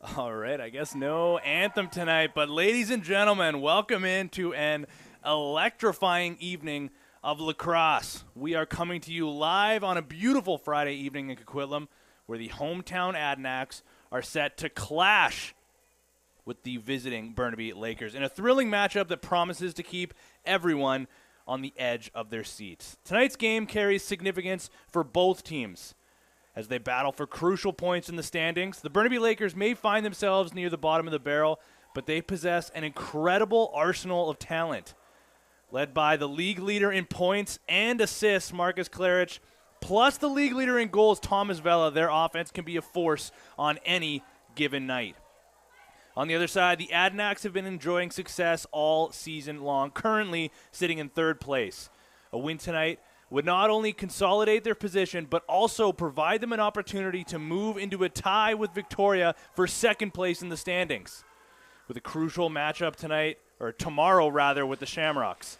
All right, I guess no anthem tonight, but ladies and gentlemen, welcome into an electrifying evening of lacrosse. We are coming to you live on a beautiful Friday evening in Coquitlam, where the hometown Adnacks are set to clash with the visiting Burnaby Lakers in a thrilling matchup that promises to keep everyone on the edge of their seats. Tonight's game carries significance for both teams. As they battle for crucial points in the standings, the Burnaby Lakers may find themselves near the bottom of the barrel, but they possess an incredible arsenal of talent. Led by the league leader in points and assists, Marcus Claridge, plus the league leader in goals, Thomas Vela, their offense can be a force on any given night. On the other side, the Adnacks have been enjoying success all season long, currently sitting in third place. A win tonight would not only consolidate their position, but also provide them an opportunity to move into a tie with Victoria for second place in the standings. With a crucial matchup tonight, or tomorrow rather, with the Shamrocks.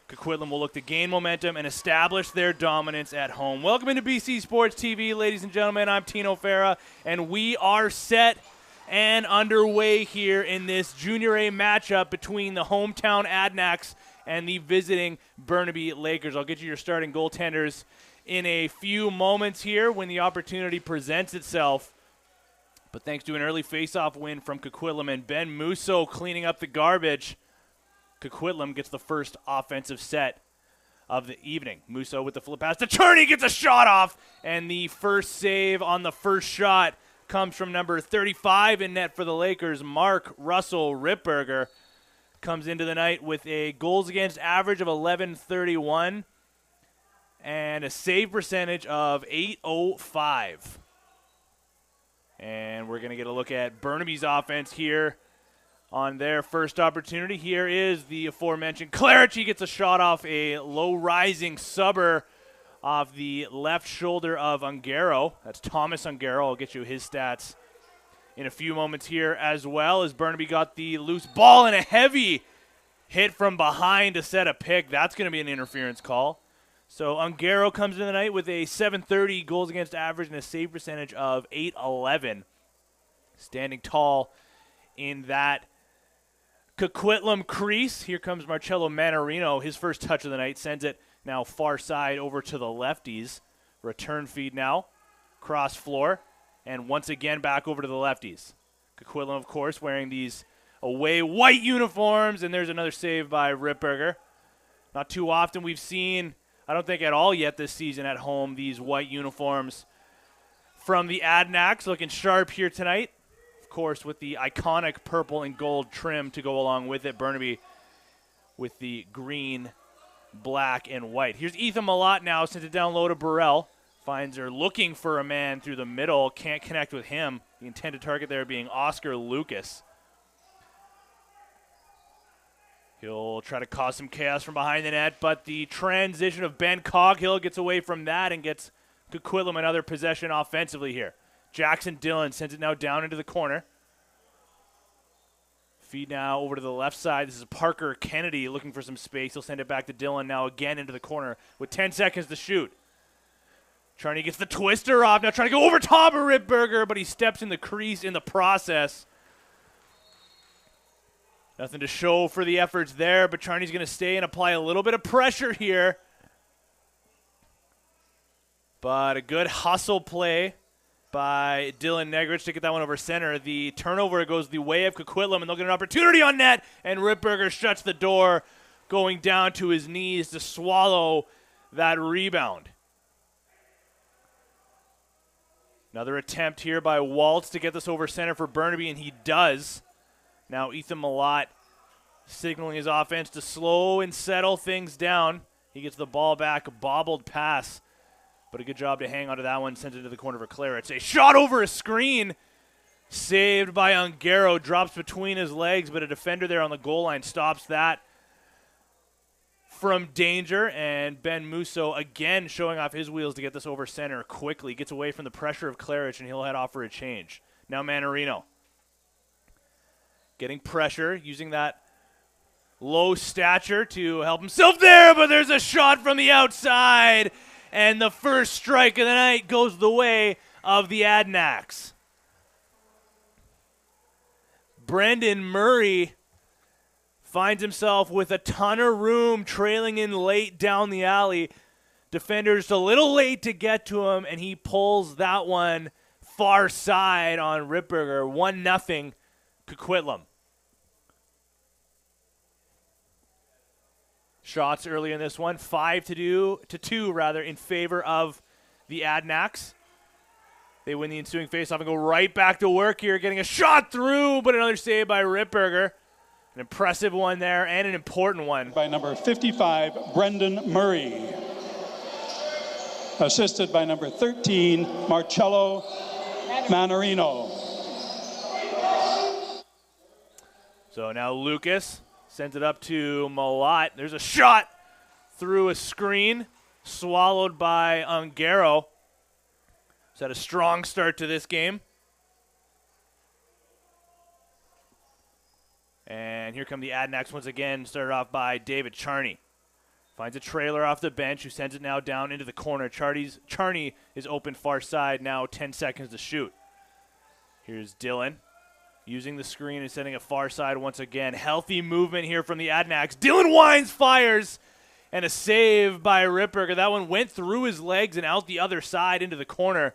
Coquitlam will look to gain momentum and establish their dominance at home. Welcome into BC Sports TV, ladies and gentlemen. I'm Tino Farah, and we are set and underway here in this Junior A matchup between the hometown Adnacks and the visiting Burnaby Lakers. I'll get you your starting goaltenders in a few moments here when the opportunity presents itself. But thanks to an early face-off win from Coquitlam and Ben Musso cleaning up the garbage, Coquitlam gets the first offensive set of the evening. Musso with the flip pass to Cherney, gets a shot off, and the first save on the first shot comes from number 35 in net for the Lakers, Mark Russell Ripberger. Comes into the night with a goals against average of 11.31 and a save percentage of .805. And we're going to get a look at Burnaby's offense here on their first opportunity. Here is the aforementioned Claridge. He gets a shot off a low-rising subber off the left shoulder of Ungaro. That's Thomas Ungaro. I'll get you his stats in a few moments here, as well as Burnaby got the loose ball and a heavy hit from behind to set a pick. That's going to be an interference call. So Ungaro comes into the night with a .730 goals against average and a save percentage of .811. Standing tall in that Coquitlam crease. Here comes Marcello Manarino. His first touch of the night sends it now far side over to the lefties. Return feed now. Cross floor. And once again, back over to the lefties. Coquitlam, of course, wearing these away white uniforms. And there's another save by Ripberger. Not too often we've seen, I don't think at all yet this season at home, these white uniforms from the Adnacks. Looking sharp here tonight. Of course, with the iconic purple and gold trim to go along with it. Burnaby with the green, black, and white. Here's Ethan Malott now, sent it down low to Burrell. Finds her looking for a man through the middle. Can't connect with him. The intended target there being Oscar Lucas. He'll try to cause some chaos from behind the net, but the transition of Ben Coghill gets away from that and gets Coquitlam another possession offensively here. Jackson Dillon sends it now down into the corner. Feed now over to the left side. This is Parker Kennedy looking for some space. He'll send it back to Dillon now again into the corner with 10 seconds to shoot. Charney gets the twister off. Now trying to go over top of Ripberger, but he steps in the crease in the process. Nothing to show for the efforts there, but Charney's going to stay and apply a little bit of pressure here. But a good hustle play by Dylan Negrich to get that one over center. The turnover goes the way of Coquitlam, and they'll get an opportunity on net, and Ripberger shuts the door, going down to his knees to swallow that rebound. Another attempt here by Waltz to get this over center for Burnaby, and he does. Now Ethan Malott signaling his offense to slow and settle things down. He gets the ball back, a bobbled pass, but a good job to hang onto that one, sent it to the corner for Claridge. A shot over a screen, saved by Ungaro, drops between his legs, but a defender there on the goal line stops that from danger, and Ben Musso again showing off his wheels to get this over center quickly. Gets away from the pressure of Claridge, and he'll head off for a change. Now Manarino getting pressure, using that low stature to help himself there, but there's a shot from the outside, and the first strike of the night goes the way of the Adnacks. Brendan Murray finds himself with a ton of room, trailing in late down the alley. Defender's a little late to get to him, and he pulls that one far side on Ripberger. 1-0 Coquitlam. Shots early in this one, 5-2 in favor of the Adnacks. They win the ensuing faceoff and go right back to work here, getting a shot through, but another save by Ripberger. An impressive one there and an important one. By number 55, Brendan Murray. Assisted by number 13, Marcello Manarino. So now Lucas sends it up to Malott. There's a shot through a screen, swallowed by Ungaro. He's had a strong start to this game. And here come the Adnacks once again, started off by David Charney. Finds a trailer off the bench who sends it now down into the corner. Charney is open far side, now 10 seconds to shoot. Here's Dylan using the screen and sending it far side once again. Healthy movement here from the Adnacks. Dylan Wines fires, and a save by Ripberger. That one went through his legs and out the other side into the corner.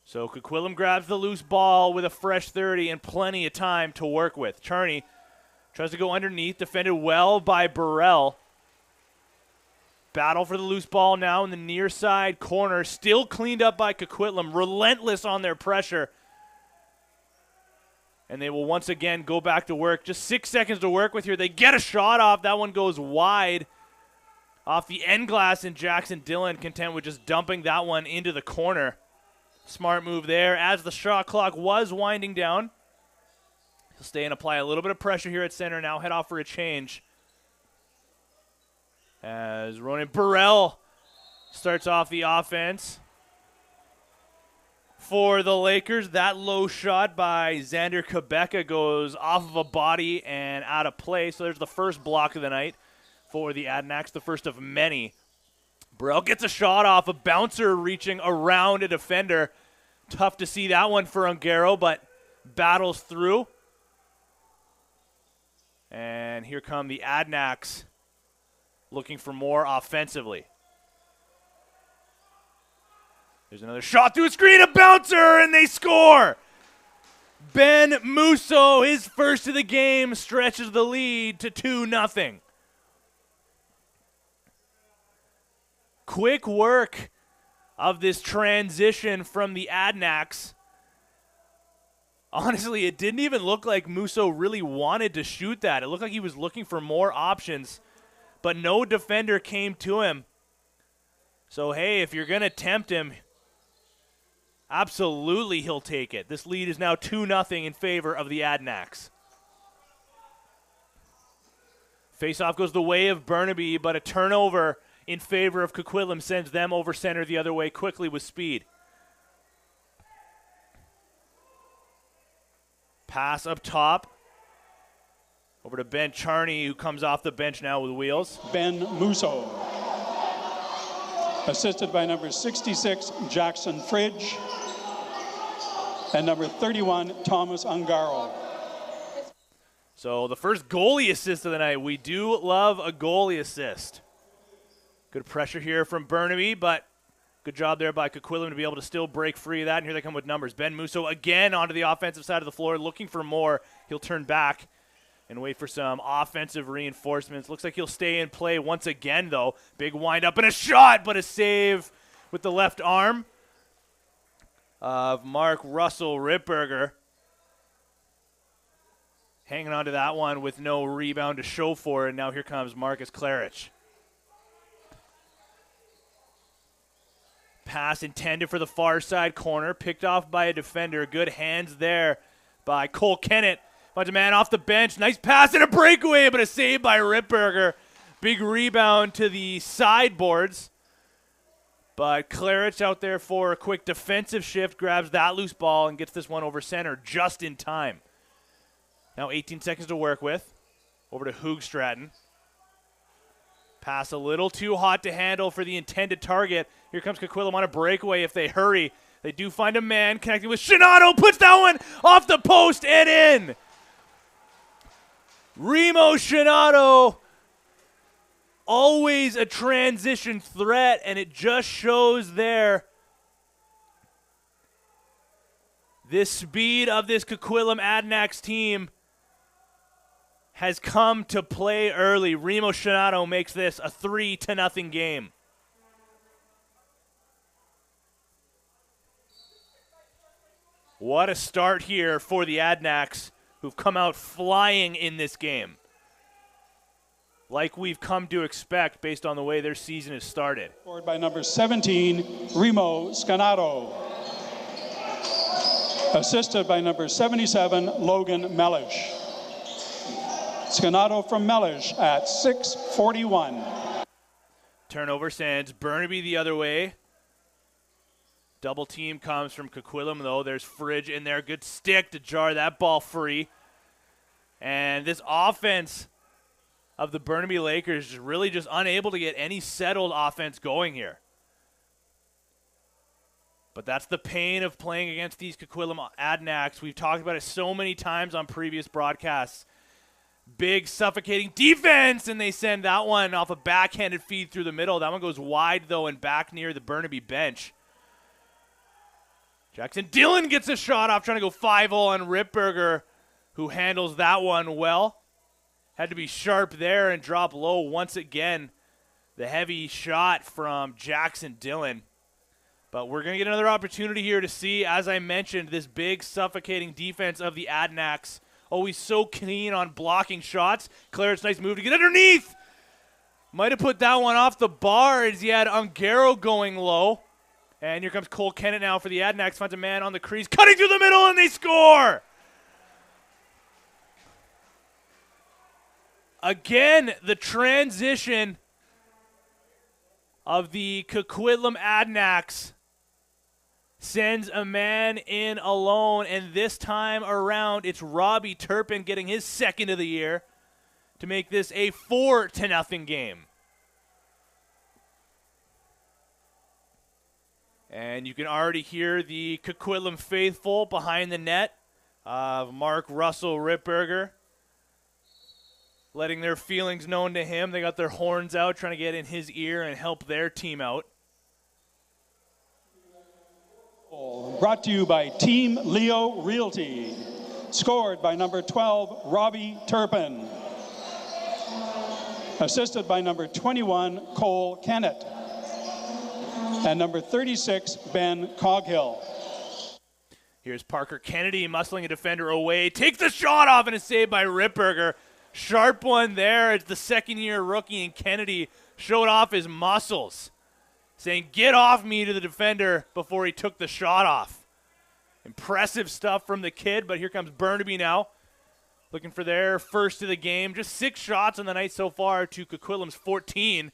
So Coquitlam grabs the loose ball with a fresh 30 and plenty of time to work with. Charney tries to go underneath, defended well by Burrell. Battle for the loose ball now in the near side corner. Still cleaned up by Coquitlam. Relentless on their pressure. And they will once again go back to work. Just 6 seconds to work with here. They get a shot off. That one goes wide off the end glass, and Jackson Dillon content with just dumping that one into the corner. Smart move there as the shot clock was winding down. He'll stay and apply a little bit of pressure here at center. Now head off for a change. As Ronan Burrell starts off the offense for the Lakers. That low shot by Xander Quebeca goes off of a body and out of play. So there's the first block of the night for the Adnacks, the first of many. Burrell gets a shot off, a bouncer reaching around a defender. Tough to see that one for Ungaro, but battles through. And here come the Adnacks looking for more offensively. There's another shot through a screen, a bouncer, and they score! Ben Musso, his first of the game, stretches the lead to 2-0. Quick work of this transition from the Adnacks. Honestly, it didn't even look like Musso really wanted to shoot that. It looked like he was looking for more options, but no defender came to him. So, hey, if you're going to tempt him, absolutely he'll take it. This lead is now 2-0 in favor of the Adnacks. Faceoff goes the way of Burnaby, but a turnover in favor of Coquitlam sends them over center the other way quickly with speed. Pass up top. Over to Ben Charney, who comes off the bench now with wheels. Ben Musso. Assisted by number 66, Jackson Fridge. And number 31, Thomas Ungaro. So the first goalie assist of the night. We do love a goalie assist. Good pressure here from Burnaby, but good job there by Coquitlam to be able to still break free of that. And here they come with numbers. Ben Musso again onto the offensive side of the floor, looking for more. He'll turn back and wait for some offensive reinforcements. Looks like he'll stay in play once again, though. Big windup and a shot, but a save with the left arm of Mark Russell Ripberger. Hanging on to that one with no rebound to show for it. Now here comes Marcus Klarich. Pass intended for the far side corner, picked off by a defender. Good hands there by Cole Kennett. Finds a man off the bench. Nice pass and a breakaway, but a save by Ripberger. Big rebound to the sideboards. But Klarich out there for a quick defensive shift, grabs that loose ball and gets this one over center just in time. Now 18 seconds to work with. Over to Hoogstraten. Pass a little too hot to handle for the intended target. Here comes Coquitlam on a breakaway if they hurry. They do find a man connecting with Shinato. Puts that one off the post and in. Remo Shinato, always a transition threat, and it just shows there. This speed of this Coquitlam Adnacks team has come to play early. Remo Shinato makes this a 3-0 game. What a start here for the Adnacks, who've come out flying in this game, like we've come to expect based on the way their season has started. Scored by number 17, Remo Scanato. Assisted by number 77, Logan Mellish. Scanato from Mellish at 6:41. Turnover sends Burnaby the other way. Double team comes from Coquitlam, though. There's Fridge in there. Good stick to jar that ball free. And this offense of the Burnaby Lakers is really just unable to get any settled offense going here. But that's the pain of playing against these Coquitlam Adnacks. We've talked about it so many times on previous broadcasts. Big, suffocating defense, and they send that one off a backhanded feed through the middle. That one goes wide, though, and back near the Burnaby bench. Jackson Dillon gets a shot off, trying to go 5-0 on Ripberger, who handles that one well. Had to be sharp there and drop low once again. The heavy shot from Jackson Dillon. But we're going to get another opportunity here to see, as I mentioned, this big, suffocating defense of the Adnacks. Always so keen on blocking shots. Claret's nice move to get underneath. Might have put that one off the bar as he had Ungaro going low. And here comes Cole Kennett now for the Adnacks. Finds a man on the crease, cutting through the middle, and they score! Again, the transition of the Coquitlam Adnacks sends a man in alone, and this time around, it's Robbie Turpin getting his second of the year to make this a 4-0 game. And you can already hear the Coquitlam faithful behind the net of Mark Russell Ripberger, letting their feelings known to him. They got their horns out, trying to get in his ear and help their team out. Brought to you by Team Leo Realty. Scored by number 12, Robbie Turpin. Assisted by number 21, Cole Kennett. And number 36, Ben Coghill. Here's Parker Kennedy muscling a defender away. Takes the shot off, and it's saved by Ripberger. Sharp one there as the second-year rookie, and Kennedy showed off his muscles, saying, "Get off me," to the defender before he took the shot off. Impressive stuff from the kid, but here comes Burnaby now, looking for their first of the game. Just 6 shots on the night so far to Coquitlam's 14.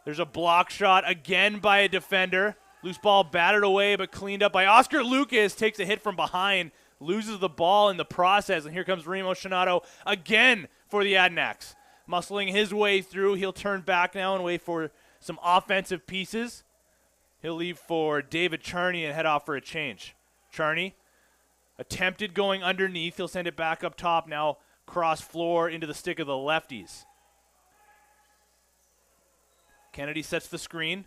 There's a block shot again by a defender. Loose ball batted away but cleaned up by Oscar Lucas. Takes a hit from behind, loses the ball in the process, and here comes Remo Shinato again for the Adnacks. Muscling his way through. He'll turn back now and wait for some offensive pieces. He'll leave for David Charney and head off for a change. Charney attempted going underneath. He'll send it back up top now, cross floor into the stick of the lefties. Kennedy sets the screen.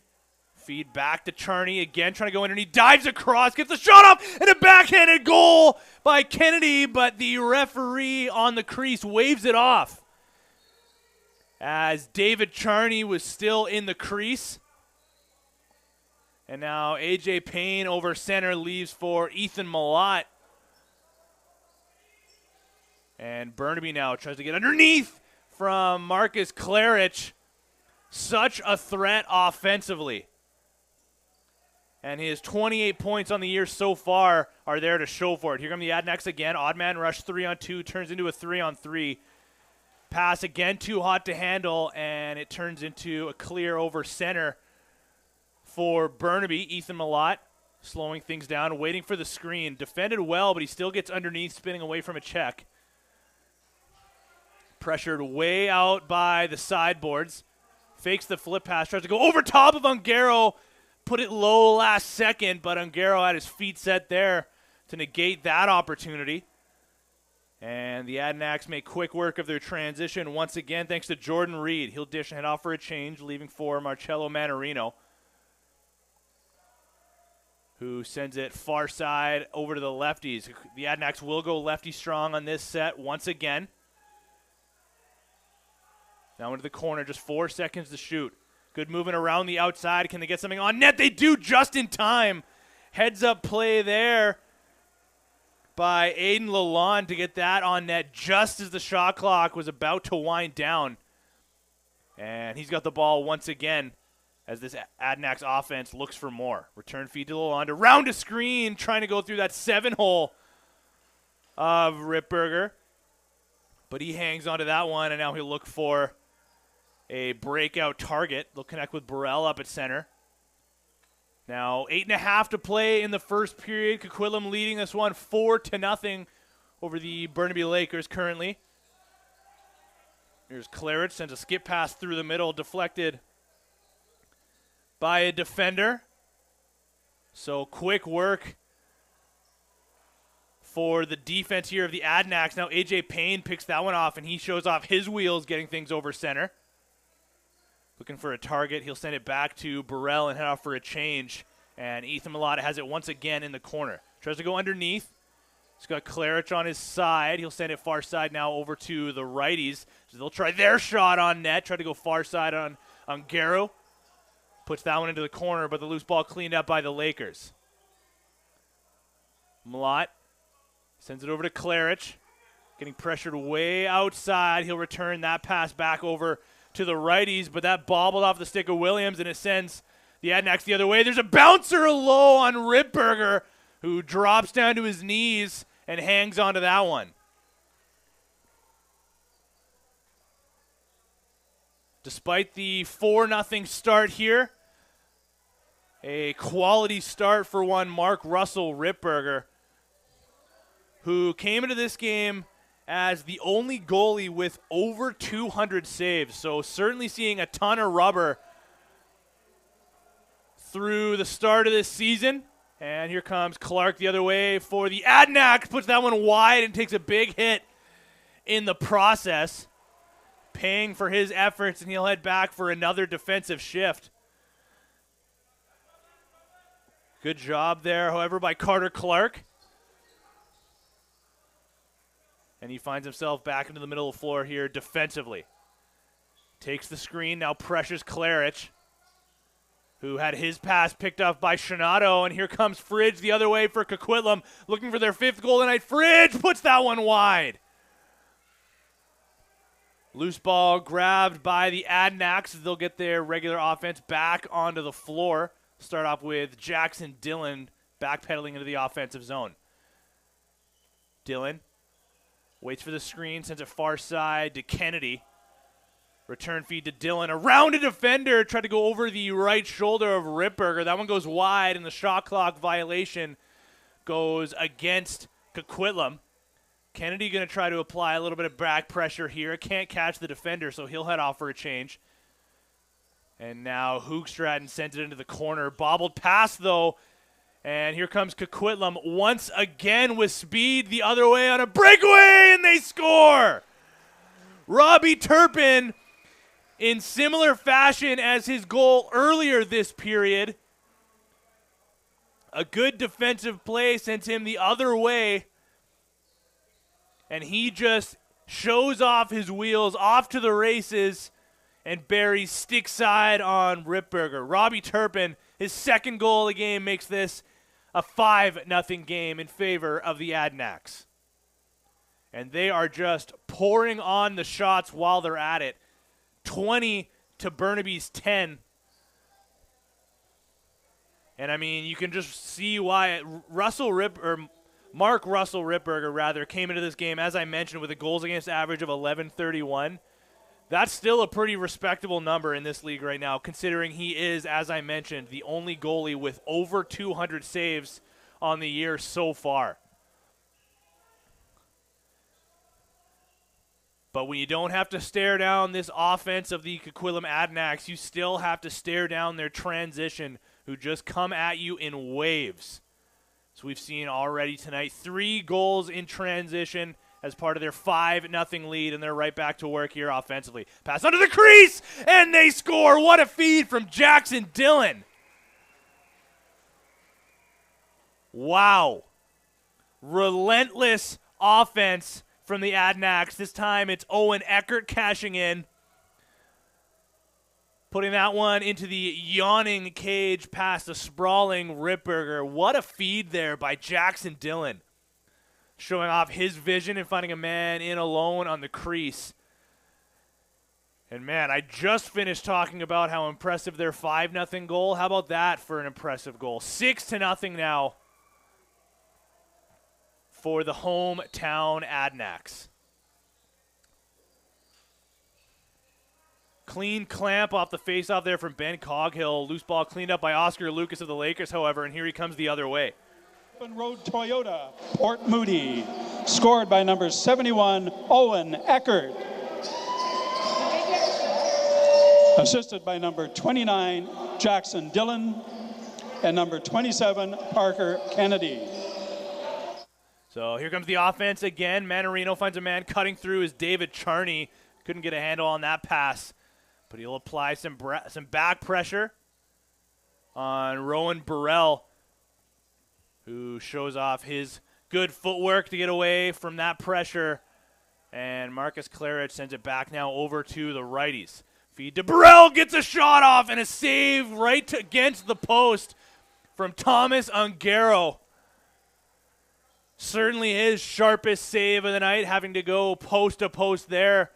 Feed back to Charney again, trying to go underneath. Dives across, gets the shot off, and a backhanded goal by Kennedy, but the referee on the crease waves it off, as David Charney was still in the crease. And now A.J. Payne over center leaves for Ethan Malott. And Burnaby now tries to get underneath from Marcus Klarich. Such a threat offensively. And his 28 points on the year so far are there to show for it. Here come the Adnacks again. Odd man rush 3-on-2, turns into a 3-on-3. Pass again too hot to handle, and it turns into a clear over center for Burnaby. Ethan Malott slowing things down, waiting for the screen. Defended well, but he still gets underneath, spinning away from a check. Pressured way out by the sideboards. Fakes the flip pass, tries to go over top of Ungaro. Put it low last second, but Ungaro had his feet set there to negate that opportunity. And And the Adnacks make quick work of their transition once again thanks to Jordan Reed. He'll dish and head off for a change, leaving for Marcello Manarino, who sends it far side over to the lefties. The Adnacks will go lefty strong on this set once again. Now into the corner, just 4 seconds to shoot. Good movement around the outside. Can they get something on net? They do just in time. Heads up play there by Aiden Lalonde to get that on net just as the shot clock was about to wind down. And he's got the ball once again as this Adnacks offense looks for more. Return feed to Lalonde. Around a screen, trying to go through that 7-hole of Ripberger. But he hangs onto that one, and now he'll look for a breakout target. They'll connect with Burrell up at center. Now 8.5 to play in the first period. Coquitlam leading this one 4-0 over the Burnaby Lakers currently. Here's Claridge, sends a skip pass through the middle, deflected by a defender. So quick work for the defense here of the Adnacks. Now A.J. Payne picks that one off, and he shows off his wheels getting things over center. Looking for a target. He'll send it back to Burrell and head off for a change. And Ethan Malata has it once again in the corner. Tries to go underneath. He's got Claridge on his side. He'll send it far side now over to the righties. So they'll try their shot on net. Try to go far side on Garrow. Puts that one into the corner, but the loose ball cleaned up by the Lakers. Malott sends it over to Claridge. Getting pressured way outside. He'll return that pass back over to the righties, but that bobbled off the stick of Williams, and it sends the Adnacks the other way. There's a bouncer low on Ripberger, who drops down to his knees and hangs onto that one. Despite the 4-0 start here, a quality start for one Mark Russell Ripberger, who came into this game as the only goalie with over 200 saves. So certainly seeing a ton of rubber through the start of this season. And here comes Clark the other way for the Adnacks. Puts that one wide and takes a big hit in the process, paying for his efforts, and he'll head back for another defensive shift. Good job there, however, by Carter Clark. And he finds himself back into the middle of the floor here defensively. Takes the screen, now pressures Claridge, who had his pass picked up by Shinato. And here comes Fridge the other way for Coquitlam, looking for their 5th goal tonight. Fridge puts that one wide. Loose ball grabbed by the Adnacks. They'll get their regular offense back onto the floor. Start off with Jackson Dillon backpedaling into the offensive zone. Dillon waits for the screen, sends it far side to Kennedy. Return feed to Dillon. Around a defender, tried to go over the right shoulder of Ripberger. That one goes wide, and the shot clock violation goes against Coquitlam. Kennedy going to try to apply a little bit of back pressure here. Can't catch the defender, so he'll head off for a change. And now Hoogstraten sends it into the corner. Bobbled pass, though. And here comes Coquitlam once again with speed the other way on a breakaway, and they score! Robbie Turpin, in similar fashion as his goal earlier this period. A good defensive play sends him the other way. And he just shows off his wheels off to the races and buries stick side on Ripberger. Robbie Turpin, his 2nd goal of the game, makes this a 5-0 game in favor of the Adnacks. And they are just pouring on the shots while they're at it. 20 to Burnaby's 10. And I mean, you can just see why Mark Russell Ripberger came into this game, as I mentioned, with a goals against average of 11.31. That's still a pretty respectable number in this league right now, considering he is, as I mentioned, the only goalie with over 200 saves on the year so far. But when you don't have to stare down this offense of the Coquitlam Adnacks, you still have to stare down their transition, who just come at you in waves. So we've seen already tonight 3 goals in transition, as part of their 5-0 lead, and they're right back to work here offensively. Pass under the crease, and they score. What a feed from Jackson Dillon. Wow. Relentless offense from the Adnacks. This time it's Owen Eckert cashing in, putting that one into the yawning cage past the sprawling Ripberger. What a feed there by Jackson Dillon, showing off his vision and finding a man in alone on the crease. And, man, I just finished talking about how impressive their 5-0 goal. How about that for an impressive goal? 6-0 now for the hometown Adnacks. Clean clamp off the faceoff there from Ben Coghill. Loose ball cleaned up by Oscar Lucas of the Lakers, however, and here he comes the other way. Road Toyota, Port Moody, scored by number 71, Owen Eckert. Assisted by number 29, Jackson Dillon, and number 27, Parker Kennedy. So here comes the offense again. Manarino finds a man cutting through is David Charney. Couldn't get a handle on that pass, but he'll apply some back pressure on Rowan Burrell, who shows off his good footwork to get away from that pressure. And Marcus Claridge sends it back now over to the righties. Feed to Burrell, gets a shot off, and a save right against the post from Thomas Ungaro. Certainly his sharpest save of the night, having to go post to post there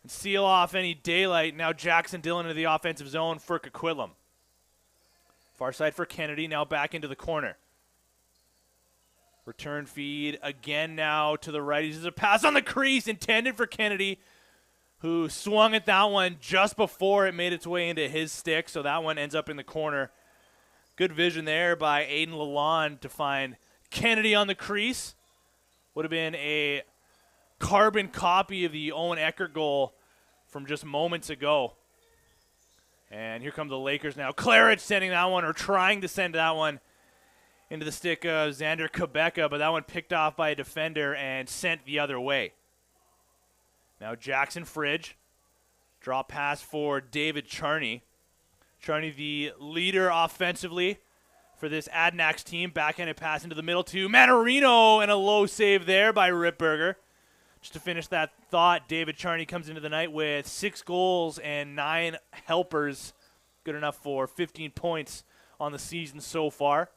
and seal off any daylight. Now Jackson Dillon into the offensive zone for Coquitlam. Far side for Kennedy, now back into the corner. Return feed again now to the righties. There's a pass on the crease intended for Kennedy, who swung at that one just before it made its way into his stick, so that one ends up in the corner. Good vision there by Aiden Lalonde to find Kennedy on the crease. Would have been a carbon copy of the Owen Eckert goal from just moments ago. And here come the Lakers now. Claridge sending that one, or trying to send that one, into the stick of Xander Quebeca, but that one picked off by a defender and sent the other way. Now Jackson Fridge. Drop pass for David Charney. Charney, the leader offensively for this Adnacks team. Backhanded pass into the middle to Manarino, and a low save there by Ripberger. Just to finish that thought, David Charney comes into the night with 6 goals and 9 helpers. Good enough for 15 points on the season so far.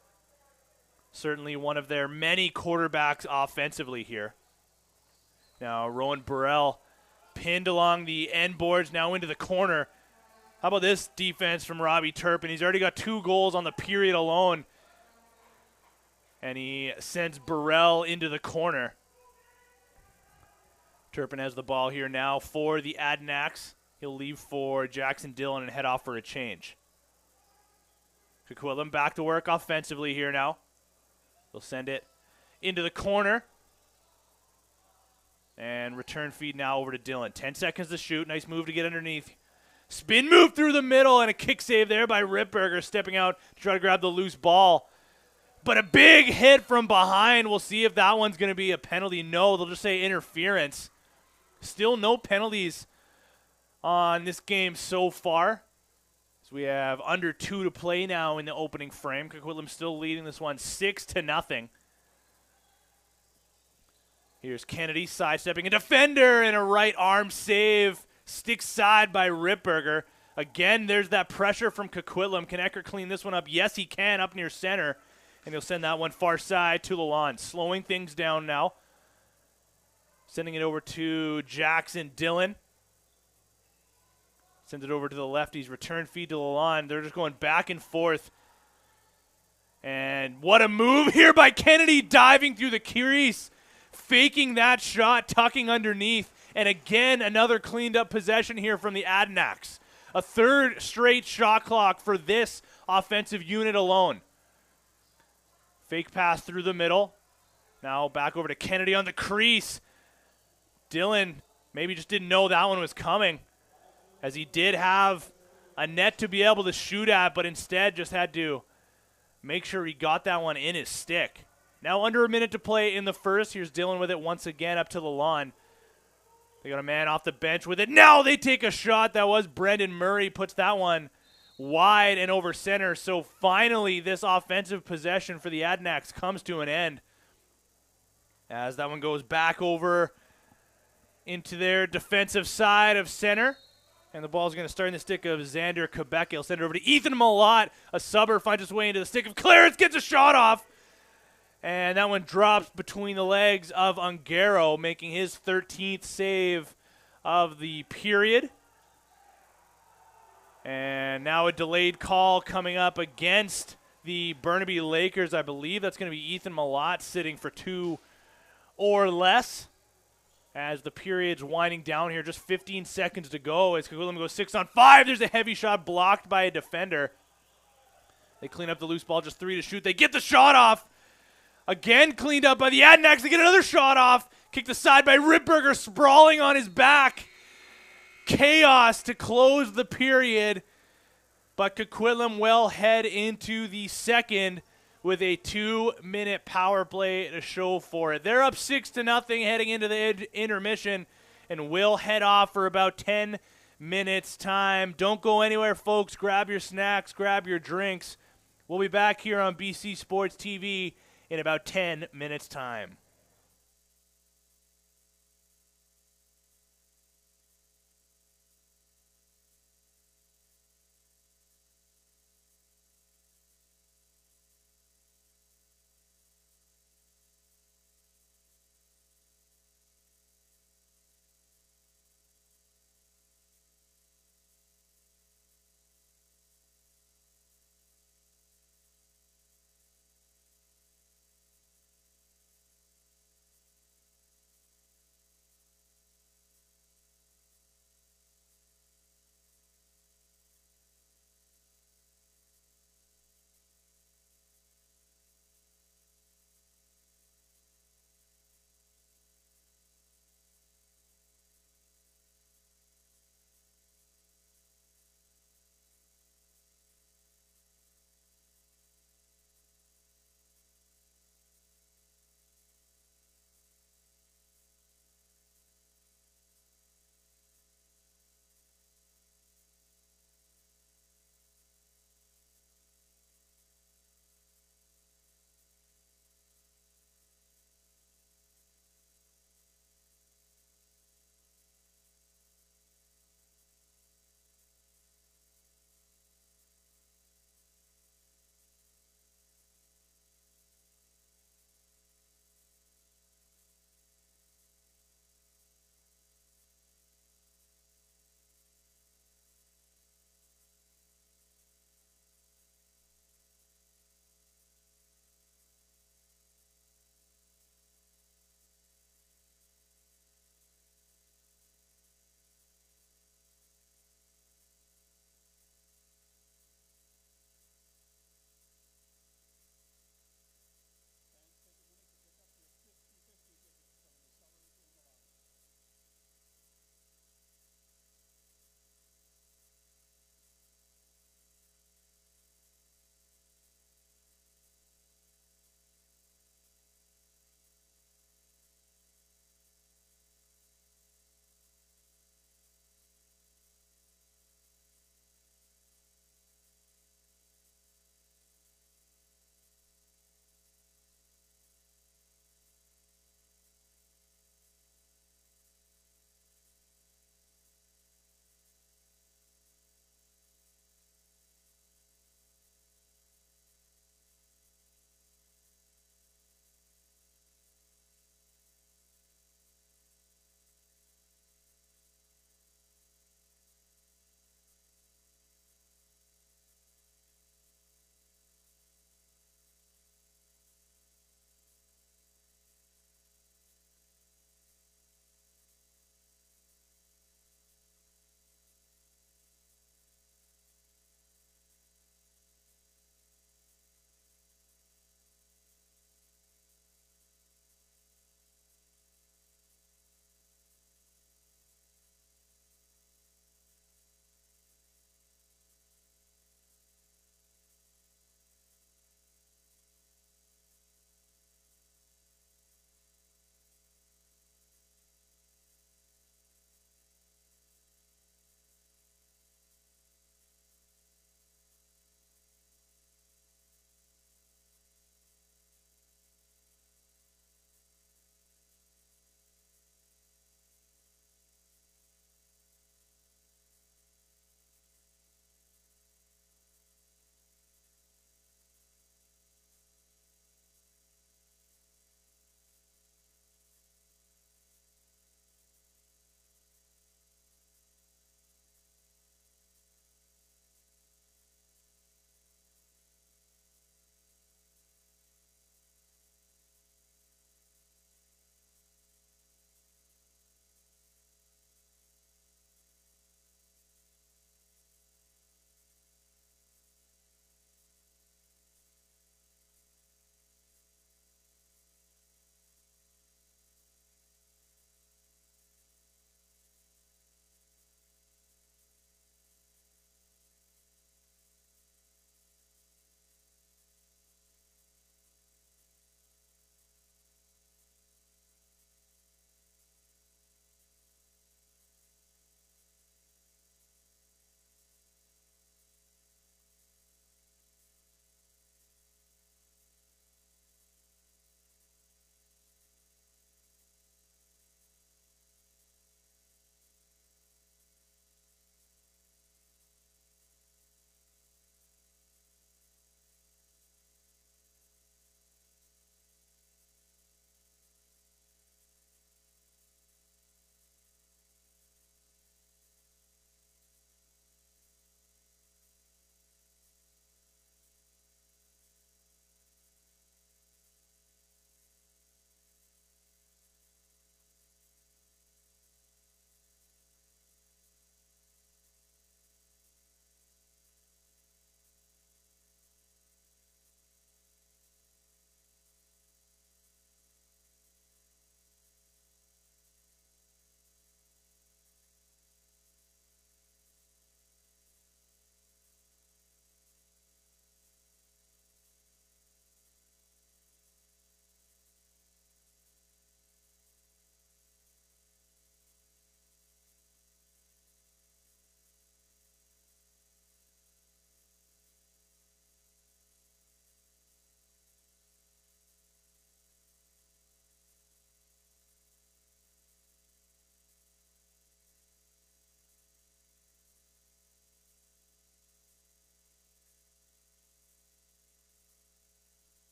Certainly one of their many quarterbacks offensively here. Now Rowan Burrell pinned along the end boards, now into the corner. How about this defense from Robbie Turpin? He's already got 2 goals on the period alone. And he sends Burrell into the corner. Turpin has the ball here now for the Adnacks. He'll leave for Jackson Dillon and head off for a change. Coquitlam back to work offensively here now. They'll send it into the corner. And return feed now over to Dillon. 10 seconds to shoot. Nice move to get underneath. Spin move through the middle, and a kick save there by Ripberger, stepping out to try to grab the loose ball. But a big hit from behind. We'll see if that one's going to be a penalty. No, they'll just say interference. Still no penalties on this game so far. So we have under 2 to play now in the opening frame. Coquitlam still leading this one 6-0. Here's Kennedy sidestepping a defender, and a right arm save. Stick side by Ripberger. Again, there's that pressure from Coquitlam. Can Eckert clean this one up? Yes, he can, up near center. And he'll send that one far side to Lalonde. Slowing things down now. Sending it over to Jackson Dillon. Sends it over to the lefties. Return feed to Lalonde. They're just going back and forth. And what a move here by Kennedy, diving through the crease. Faking that shot, tucking underneath. And again, another cleaned up possession here from the Adnacks. A 3rd straight shot clock for this offensive unit alone. Fake pass through the middle. Now back over to Kennedy on the crease. Dillon maybe just didn't know that one was coming, as he did have a net to be able to shoot at, but instead just had to make sure he got that one in his stick. Now under a minute to play in the first. Here's Dylan with it once again up to the lawn. They got a man off the bench with it. Now they take a shot. That was Brendan Murray. Puts that one wide and over center. So finally this offensive possession for the Adnacks comes to an end, as that one goes back over into their defensive side of center. And the ball's going to start in the stick of Xander Quebec. He'll send it over to Ethan Malott. A subber finds his way into the stick of Clarence, gets a shot off. And that one drops between the legs of Ungaro, making his 13th save of the period. And now a delayed call coming up against the Burnaby Lakers. I believe that's going to be Ethan Malott sitting for 2 or less. As the period's winding down here, just 15 seconds to go as Coquitlam goes 6-on-5. There's a heavy shot blocked by a defender. They clean up the loose ball, just 3 to shoot. They get the shot off. Again cleaned up by the Adnacks. They get another shot off. Kicked aside by Ripberger, sprawling on his back. Chaos to close the period. But Coquitlam will head into the second with a 2-minute power play to show for it. They're up 6-0 heading into the intermission, and will head off for about 10 minutes time. Don't go anywhere, folks. Grab your snacks, grab your drinks. We'll be back here on BC Sports TV in about 10 minutes time.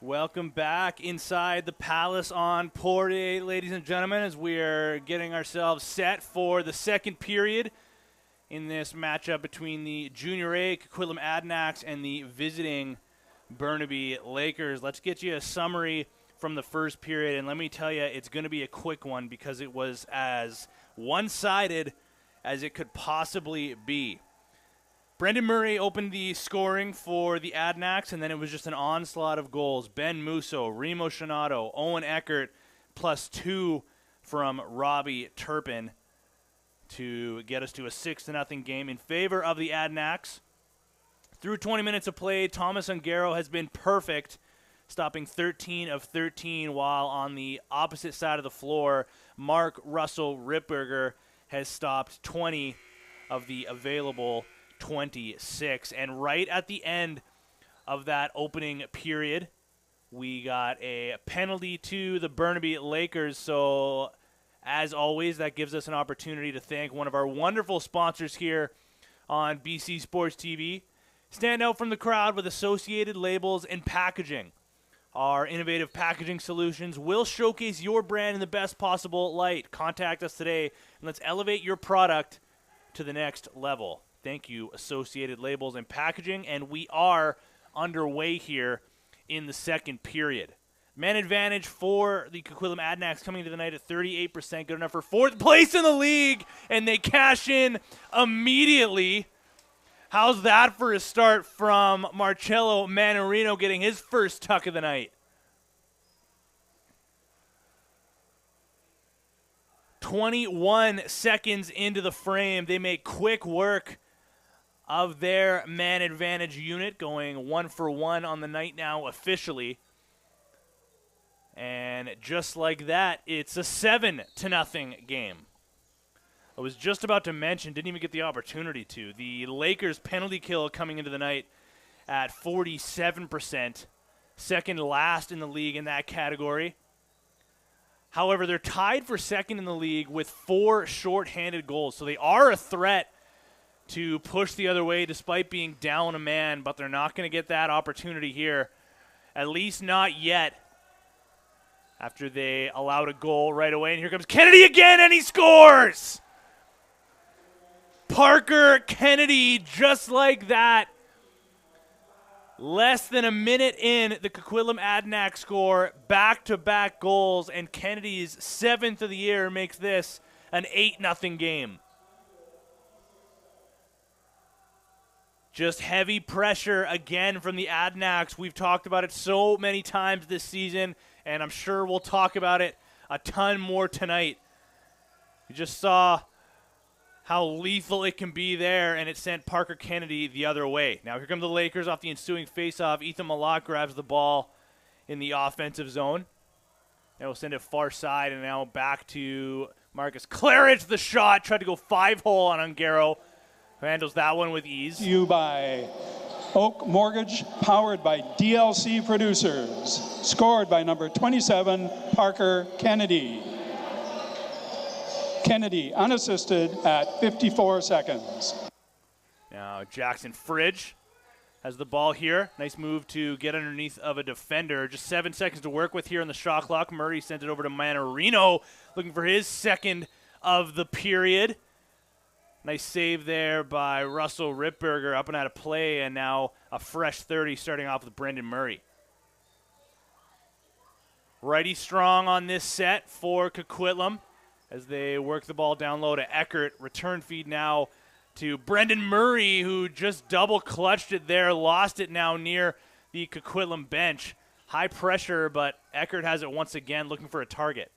Welcome back inside the Palace on Port 8, ladies and gentlemen, as we are getting ourselves set for the second period in this matchup between the Junior A Coquitlam Adnacks and the visiting Burnaby Lakers. Let's get you a summary from the first period, and let me tell you, it's going to be a quick one because it was as one-sided as it could possibly be. Brendan Murray opened the scoring for the Adnacks, and then it was just an onslaught of goals. Ben Musso, Remo Shinato, Owen Eckert, +2 from Robbie Turpin to get us to a 6-0 game in favor of the Adnacks. Through 20 minutes of play, Thomas Ungaro has been perfect, stopping 13 of 13, while on the opposite side of the floor, Mark Russell Ripberger has stopped 20 of the available 26. And right at the end of that opening period, we got a penalty to the Burnaby Lakers. So, as always, that gives us an opportunity to thank one of our wonderful sponsors here on BC Sports TV. Stand out from the crowd with Associated Labels and Packaging. Our innovative packaging solutions will showcase your brand in the best possible light. Contact us today, and let's elevate your product to the next level. Thank you, Associated Labels and Packaging, and we are underway here in the second period. Man advantage for the Coquitlam Adnacks coming into the night at 38%, good enough for fourth place in the league, and they cash in immediately. How's that for a start from Marcello Manarino getting his first tuck of the night? 21 seconds into the frame, they make quick work of their man advantage unit, going 1-for-1 on the night now officially. And just like that, it's a 7-0 game. I was just about to mention, didn't even get the opportunity to, the Lakers penalty kill coming into the night at 47%, second last in the league in that category. However, they're tied for second in the league with 4 shorthanded goals, so they are a threat to push the other way despite being down a man, but they're not going to get that opportunity here, at least not yet, after they allowed a goal right away. And here comes Kennedy again, and he scores! Parker Kennedy, just like that. Less than a minute in, the Coquitlam Adnacks score back-to-back goals, and Kennedy's 7th of the year makes this an 8-0 game. Just heavy pressure again from the Adnacks. We've talked about it so many times this season, and I'm sure we'll talk about it a ton more tonight. You just saw how lethal it can be there, and it sent Parker Kennedy the other way. Now here come the Lakers off the ensuing faceoff. Ethan Malott grabs the ball in the offensive zone. And we'll send it far side, and now back to Marcus Claridge. The shot, tried to go 5-hole on Ungaro. Handles that one with ease. You by Oak Mortgage, powered by DLC Producers. Scored by number 27, Parker Kennedy. Kennedy unassisted at 54 seconds. Now Jackson Fridge has the ball here. Nice move to get underneath of a defender. Just 7 seconds to work with here on the shot clock. Murray sends it over to Manarino, looking for his second of the period. Nice save there by Russell Ripberger, up and out of play, and now a fresh 30 starting off with Brendan Murray. Righty strong on this set for Coquitlam as they work the ball down low to Eckert. Return feed now to Brendan Murray, who just double clutched it there, lost it now near the Coquitlam bench. High pressure, but Eckert has it once again, looking for a target.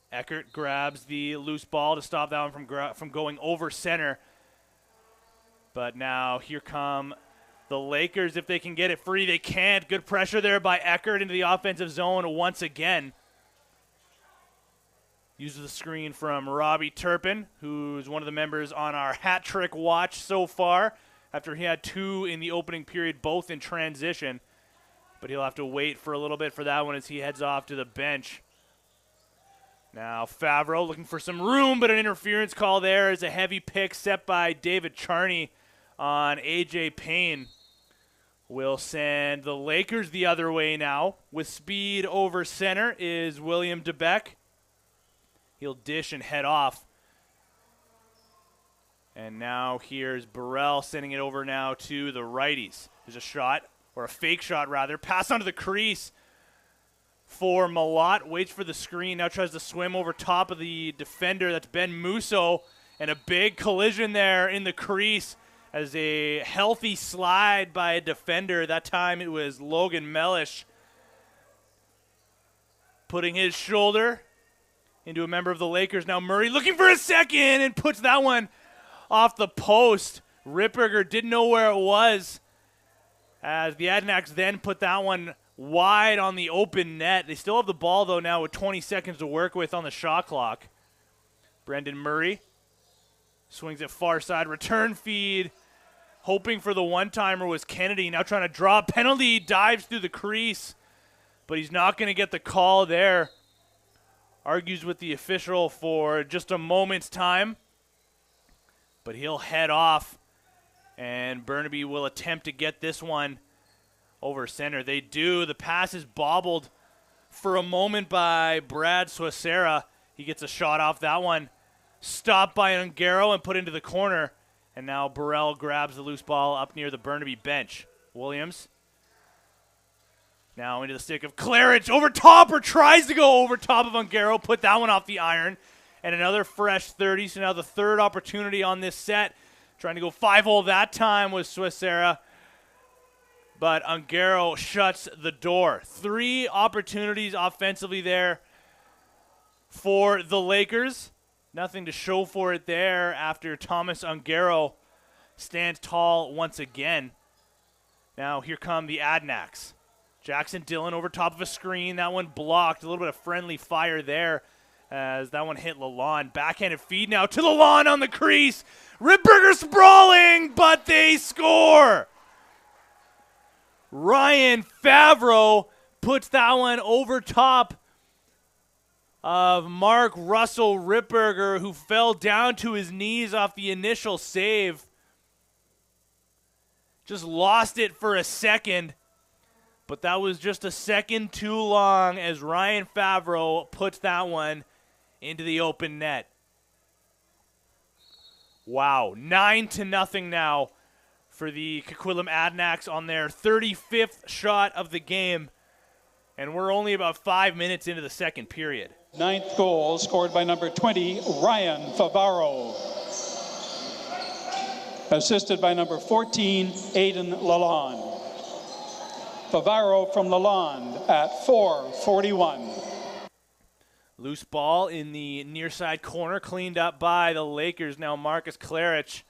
Eckert grabs the loose ball to stop that one from going over center. But now here come the Lakers. If they can get it free, they can't. Good pressure there by Eckert into the offensive zone once again. Uses the screen from Robbie Turpin, who's one of the members on our hat trick watch so far, after he had 2 in the opening period, both in transition. But he'll have to wait for a little bit for that one as he heads off to the bench. Now Favreau looking for some room, but an interference call there is a heavy pick set by David Charney on A.J. Payne. Will send the Lakers the other way now. With speed over center is William DeBeck. He'll dish and head off. And now here's Burrell sending it over now to the righties. There's a shot, or a fake shot rather. Pass onto the crease for Malott. Waits for the screen. Now tries to swim over top of the defender. That's Ben Musso. And a big collision there in the crease as a healthy slide by a defender. That time it was Logan Mellish putting his shoulder into a member of the Lakers. Now Murray looking for a second and puts that one off the post. Ripperger didn't know where it was as the Adnacks then put that one wide on the open net. They still have the ball, though, now with 20 seconds to work with on the shot clock. Brendan Murray swings it far side. Return feed. Hoping for the one-timer was Kennedy. Now trying to draw a penalty. Dives through the crease. But he's not going to get the call there. Argues with the official for just a moment's time. But he'll head off. And Burnaby will attempt to get this one over center. They do. The pass is bobbled for a moment by Brad Swasera. He gets a shot off that one. Stopped by Ungaro and put into the corner. And now Burrell grabs the loose ball up near the Burnaby bench. Williams now into the stick of Claridge. Over top, or tries to go over top of Ungaro. Put that one off the iron. And another fresh 30. So now the third opportunity on this set. Trying to go 5-hole that time was Swasera. But Ungaro shuts the door. 3 opportunities offensively there for the Lakers. Nothing to show for it there after Thomas Ungaro stands tall once again. Now here come the Adnacks. Jackson Dillon over top of a screen. That one blocked. A little bit of friendly fire there as that one hit Lalonde. Backhanded feed now to Lalonde on the crease. Ripperger sprawling, but they score. Ryan Favreau puts that one over top of Mark Russell Ripperger, who fell down to his knees off the initial save. Just lost it for a second, but that was just a second too long as Ryan Favreau puts that one into the open net. Wow, 9-0 now for the Coquitlam Adnacks on their 35th shot of the game. And we're only about 5 minutes into the second period. 9th goal scored by number 20, Ryan Favaro. Assisted by number 14, Aidan Lalonde. Favaro from Lalonde at 4:41. Loose ball in the near side corner, cleaned up by the Lakers. Now Marcus Claridge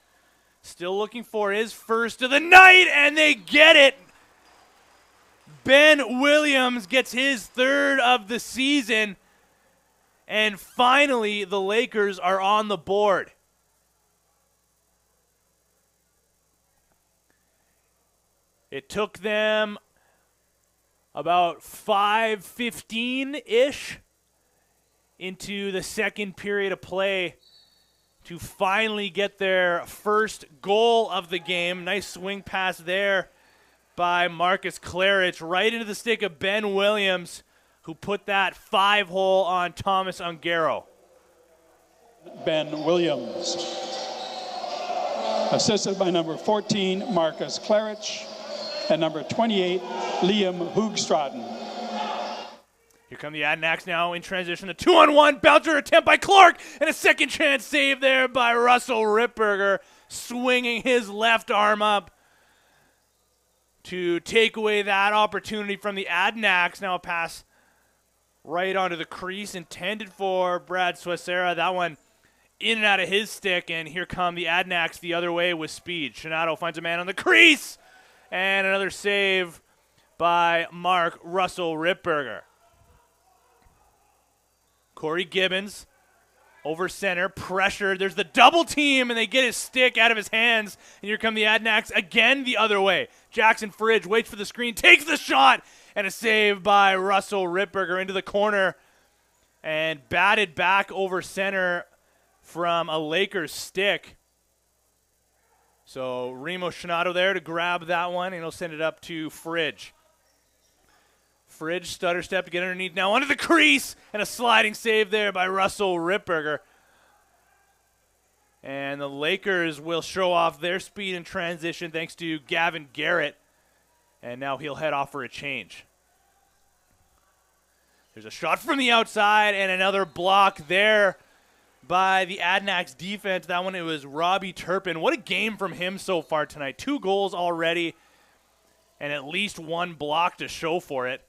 still looking for his first of the night, and they get it. Ben Williams gets his third of the season, and finally the Lakers are on the board. It took them about 5:15-ish into the second period of play to finally get their first goal of the game. Nice swing pass there by Marcus Claridge right into the stick of Ben Williams, who put that 5-hole on Thomas Ungaro. Ben Williams. Assisted by number 14, Marcus Claridge, and number 28, Liam Hoogstraden. Here come the Adnacks now in transition. A 2-on-1 bouncer attempt by Clark, and a second chance save there by Russell Ripperger, swinging his left arm up to take away that opportunity from the Adnacks. Now a pass right onto the crease intended for Brad Swasera. That one in and out of his stick, and here come the Adnacks the other way with speed. Shinato finds a man on the crease, and another save by Mark Russell Ripperger. Corey Gibbons over center, pressured. There's the double team, and they get his stick out of his hands. And here come the Adnacks again the other way. Jackson Fridge waits for the screen, takes the shot, and a save by Russell Ripperger into the corner. and batted back over center from a Lakers stick. So Remo Shinato there to grab that one, and he'll send it up to Fridge. Fridge stutter step to get underneath now under the crease, and a sliding save there by Russell Ripberger. And the Lakers will show off their speed in transition thanks to Gavin Garrett. And now he'll head off for a change. There's a shot from the outside and another block there by the Adnacks defense. That one, it was Robbie Turpin. What a game from him so far tonight. 2 goals already and at least 1 block to show for it.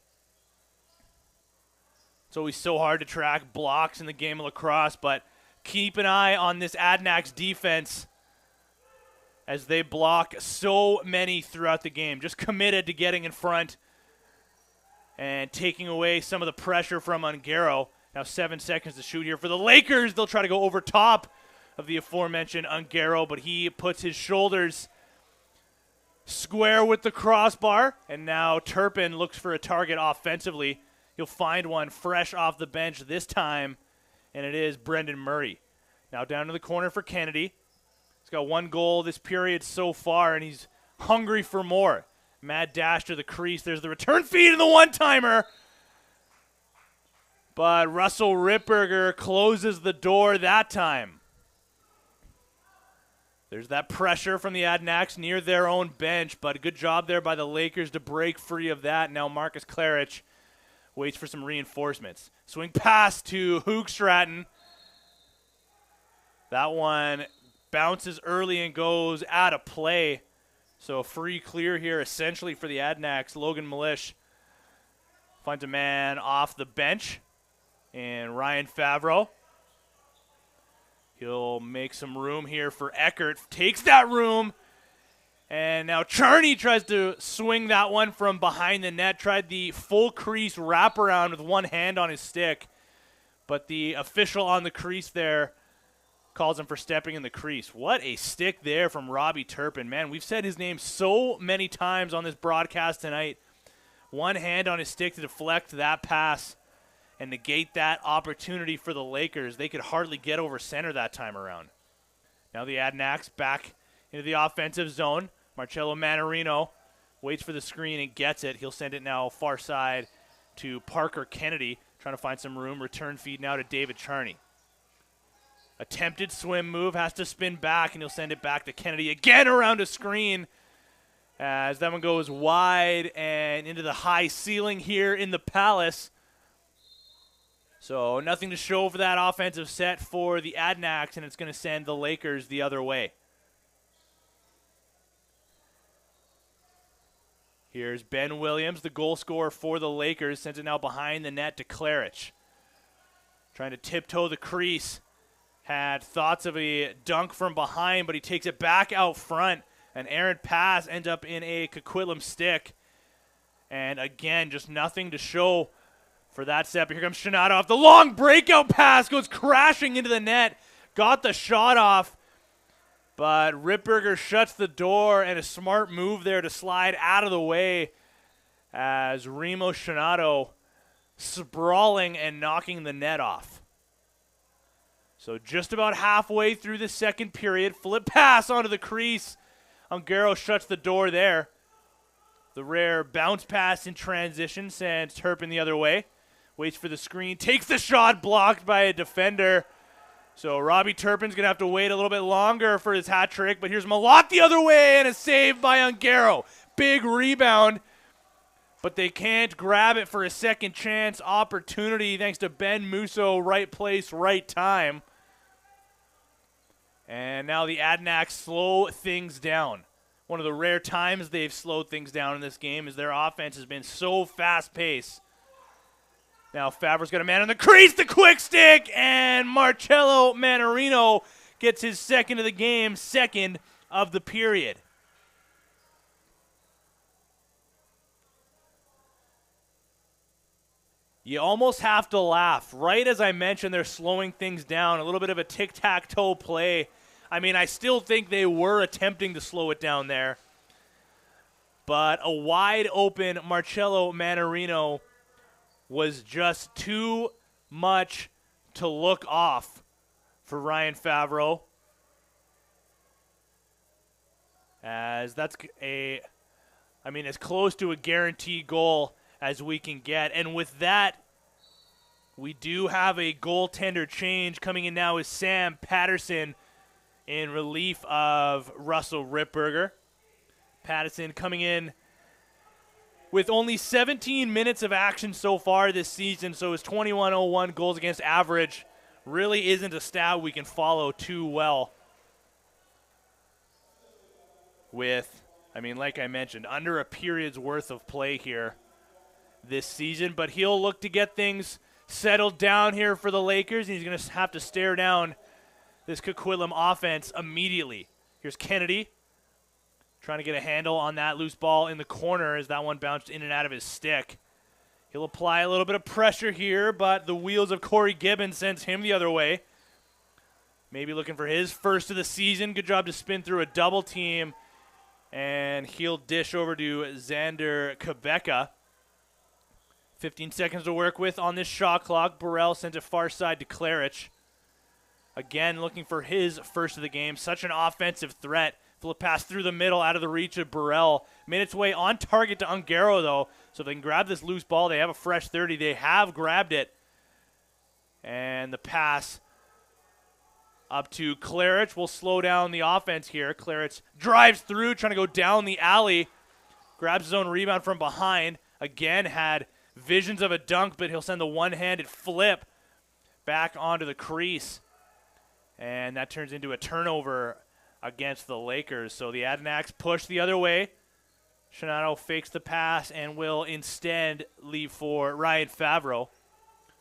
It's always so hard to track blocks in the game of lacrosse, but keep an eye on this Adnacks defense as they block so many throughout the game. Just committed to getting in front and taking away some of the pressure from Ungaro. Now 7 seconds to shoot here for the Lakers. They'll try to go over top of the aforementioned Ungaro, but he puts his shoulders square with the crossbar, and now Turpin looks for a target offensively. He'll find one fresh off the bench this time, and it is Brendan Murray. Now down to the corner for Kennedy. He's got 1 goal this period so far, and he's hungry for more. Mad dash to the crease. There's the return feed and the one-timer. But Russell Ripberger closes the door that time. There's that pressure from the Adnacks near their own bench, but a good job there by the Lakers to break free of that. Now Marcus Klarich waits for some reinforcements. Swing pass to Hoogstraten. That one bounces early and goes out of play. So free clear here essentially for the Adnacks. Logan Milish finds a man off the bench. And Ryan Favreau. He'll make some room here for Eckert. Takes that room. And now Charney tries to swing that one from behind the net. Tried the full crease wraparound with one hand on his stick. But the official on the crease there calls him for stepping in the crease. What a stick there from Robbie Turpin. Man, we've said his name so many times on this broadcast tonight. One hand on his stick to deflect that pass and negate that opportunity for the Lakers. They could hardly get over center that time around. Now the Adnacks back into the offensive zone. Marcello Manarino waits for the screen and gets it. He'll send it now far side to Parker Kennedy, trying to find some room. Return feed now to David Charney. Attempted swim move, has to spin back, and he'll send it back to Kennedy again around a screen as that one goes wide and into the high ceiling here in the Palace. So nothing to show for that offensive set for the Adnacks, and it's going to send the Lakers the other way. Here's Ben Williams, the goal scorer for the Lakers, sends it now behind the net to Klarich. Trying to tiptoe the crease. Had thoughts of a dunk from behind, but he takes it back out front. An errant pass ends up in a Coquitlam stick. And again, just nothing to show for that set. But here comes Shinada off the long breakout pass. Goes crashing into the net. Got the shot off. But Ripberger shuts the door, and a smart move there to slide out of the way as Remo Shinato sprawling and knocking the net off. So just about halfway through the second period, flip pass onto the crease. Ungaro shuts the door there. The rare bounce pass in transition sends Turpin the other way. Waits for the screen, takes the shot, blocked by a defender. So Robbie Turpin's going to have to wait a little bit longer for his hat trick, but here's Malott the other way and a save by Ungaro. Big rebound, but they can't grab it for a second chance opportunity thanks to Ben Musso, right place, right time. And now the Adnacks slow things down. One of the rare times they've slowed things down in this game is their offense has been so fast-paced. Now Favre's got a man on the crease, the quick stick, and Marcello Manarino gets his second of the game, second of the period. You almost have to laugh. Right as I mentioned, they're slowing things down, a little bit of a tic-tac-toe play. I mean, I still think they were attempting to slow it down there. But a wide-open Marcello Manarino was just too much to look off for Ryan Favreau, as that's as close to a guaranteed goal as we can get. And with that, we do have a goaltender change. Coming in now is Sam Patterson in relief of Russell Ripberger. Patterson coming in with only 17 minutes of action so far this season, so his 21.01 goals against average really isn't a stat we can follow too well. With, like I mentioned, under a period's worth of play here this season, but he'll look to get things settled down here for the Lakers, and he's going to have to stare down this Coquitlam offense immediately. Here's Kennedy trying to get a handle on that loose ball in the corner as that one bounced in and out of his stick. He'll apply a little bit of pressure here, but the wheels of Corey Gibbons sends him the other way. Maybe looking for his first of the season. Good job to spin through a double team, and he'll dish over to Xander Quebeca. 15 seconds to work with on this shot clock. Burrell sends it far side to Claridge. Again, looking for his first of the game. Such an offensive threat. Flip pass through the middle, out of the reach of Burrell. Made its way on target to Ungaro, though. So if they can grab this loose ball, they have a fresh 30. They have grabbed it. And the pass up to Claridge will slow down the offense here. Claridge drives through, trying to go down the alley. Grabs his own rebound from behind. Again, had visions of a dunk, but he'll send the one-handed flip back onto the crease. And that turns into a turnover against the Lakers. So the Adnacks push the other way. Shinato fakes the pass and will instead leave for Ryan Favreau.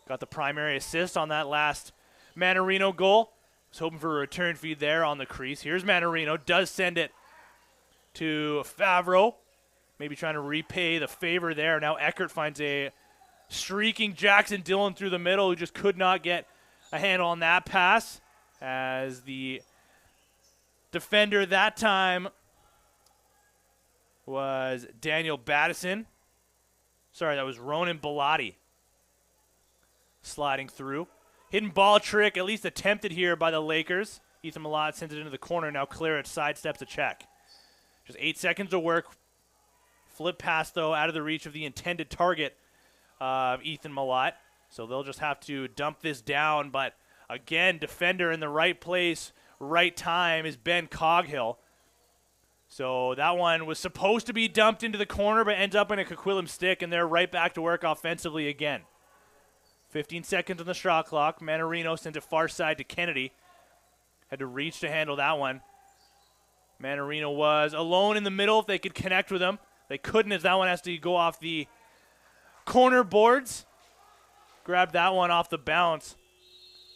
Got the primary assist on that last Manarino goal. Was hoping for a return feed there on the crease. Here's Manarino. Does send it to Favreau. Maybe trying to repay the favor there. Now Eckert finds a streaking Jackson Dillon through the middle, who just could not get a handle on that pass, as the defender that time was Daniel Battison. Sorry, that was Ronan Bellotti sliding through. Hidden ball trick, at least attempted here by the Lakers. Ethan Malott sends it into the corner. Now Claridge sidesteps a check. Just 8 seconds to work. Flip pass, though, out of the reach of the intended target of Ethan Malott. So they'll just have to dump this down. But, again, defender in the right place, right time is Ben Coghill. So that one was supposed to be dumped into the corner, but ends up in a Coquitlam stick, and they're right back to work offensively again. 15 seconds on the shot clock. Manarino sends it far side to Kennedy. Had to reach to handle that one. Manarino was alone in the middle if they could connect with him. They couldn't, as that one has to go off the corner boards. Grabbed that one off the bounce.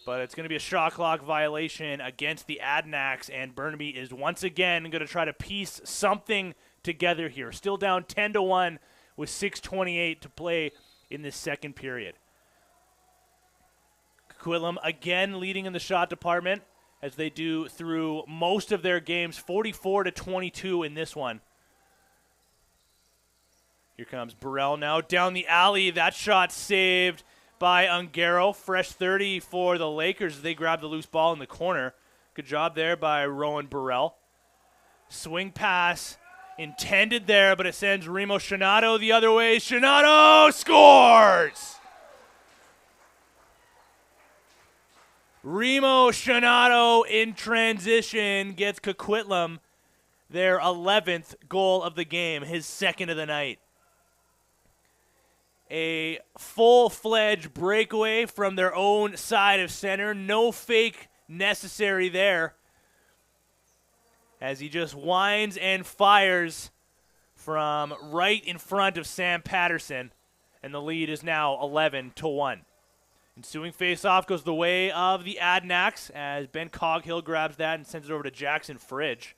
But it's going to be a shot clock violation against the Adnacks, and Burnaby is once again going to try to piece something together here. Still down 10-1 with 6:28 to play in this second period. Coquitlam again leading in the shot department, as they do through most of their games, 44-22 in this one. Here comes Burrell now down the alley. That shot saved by Ungaro. Fresh 30 for the Lakers as they grab the loose ball in the corner. Good job there by Rowan Burrell. Swing pass intended there, but it sends Remo Shinato the other way. Shinato scores! Remo Shinato in transition gets Coquitlam their 11th goal of the game, his second of the night. A full-fledged breakaway from their own side of center. No fake necessary there, as he just winds and fires from right in front of Sam Patterson, and the lead is now 11-1. Ensuing face-off goes the way of the Adnacks, as Ben Coghill grabs that and sends it over to Jackson Fridge.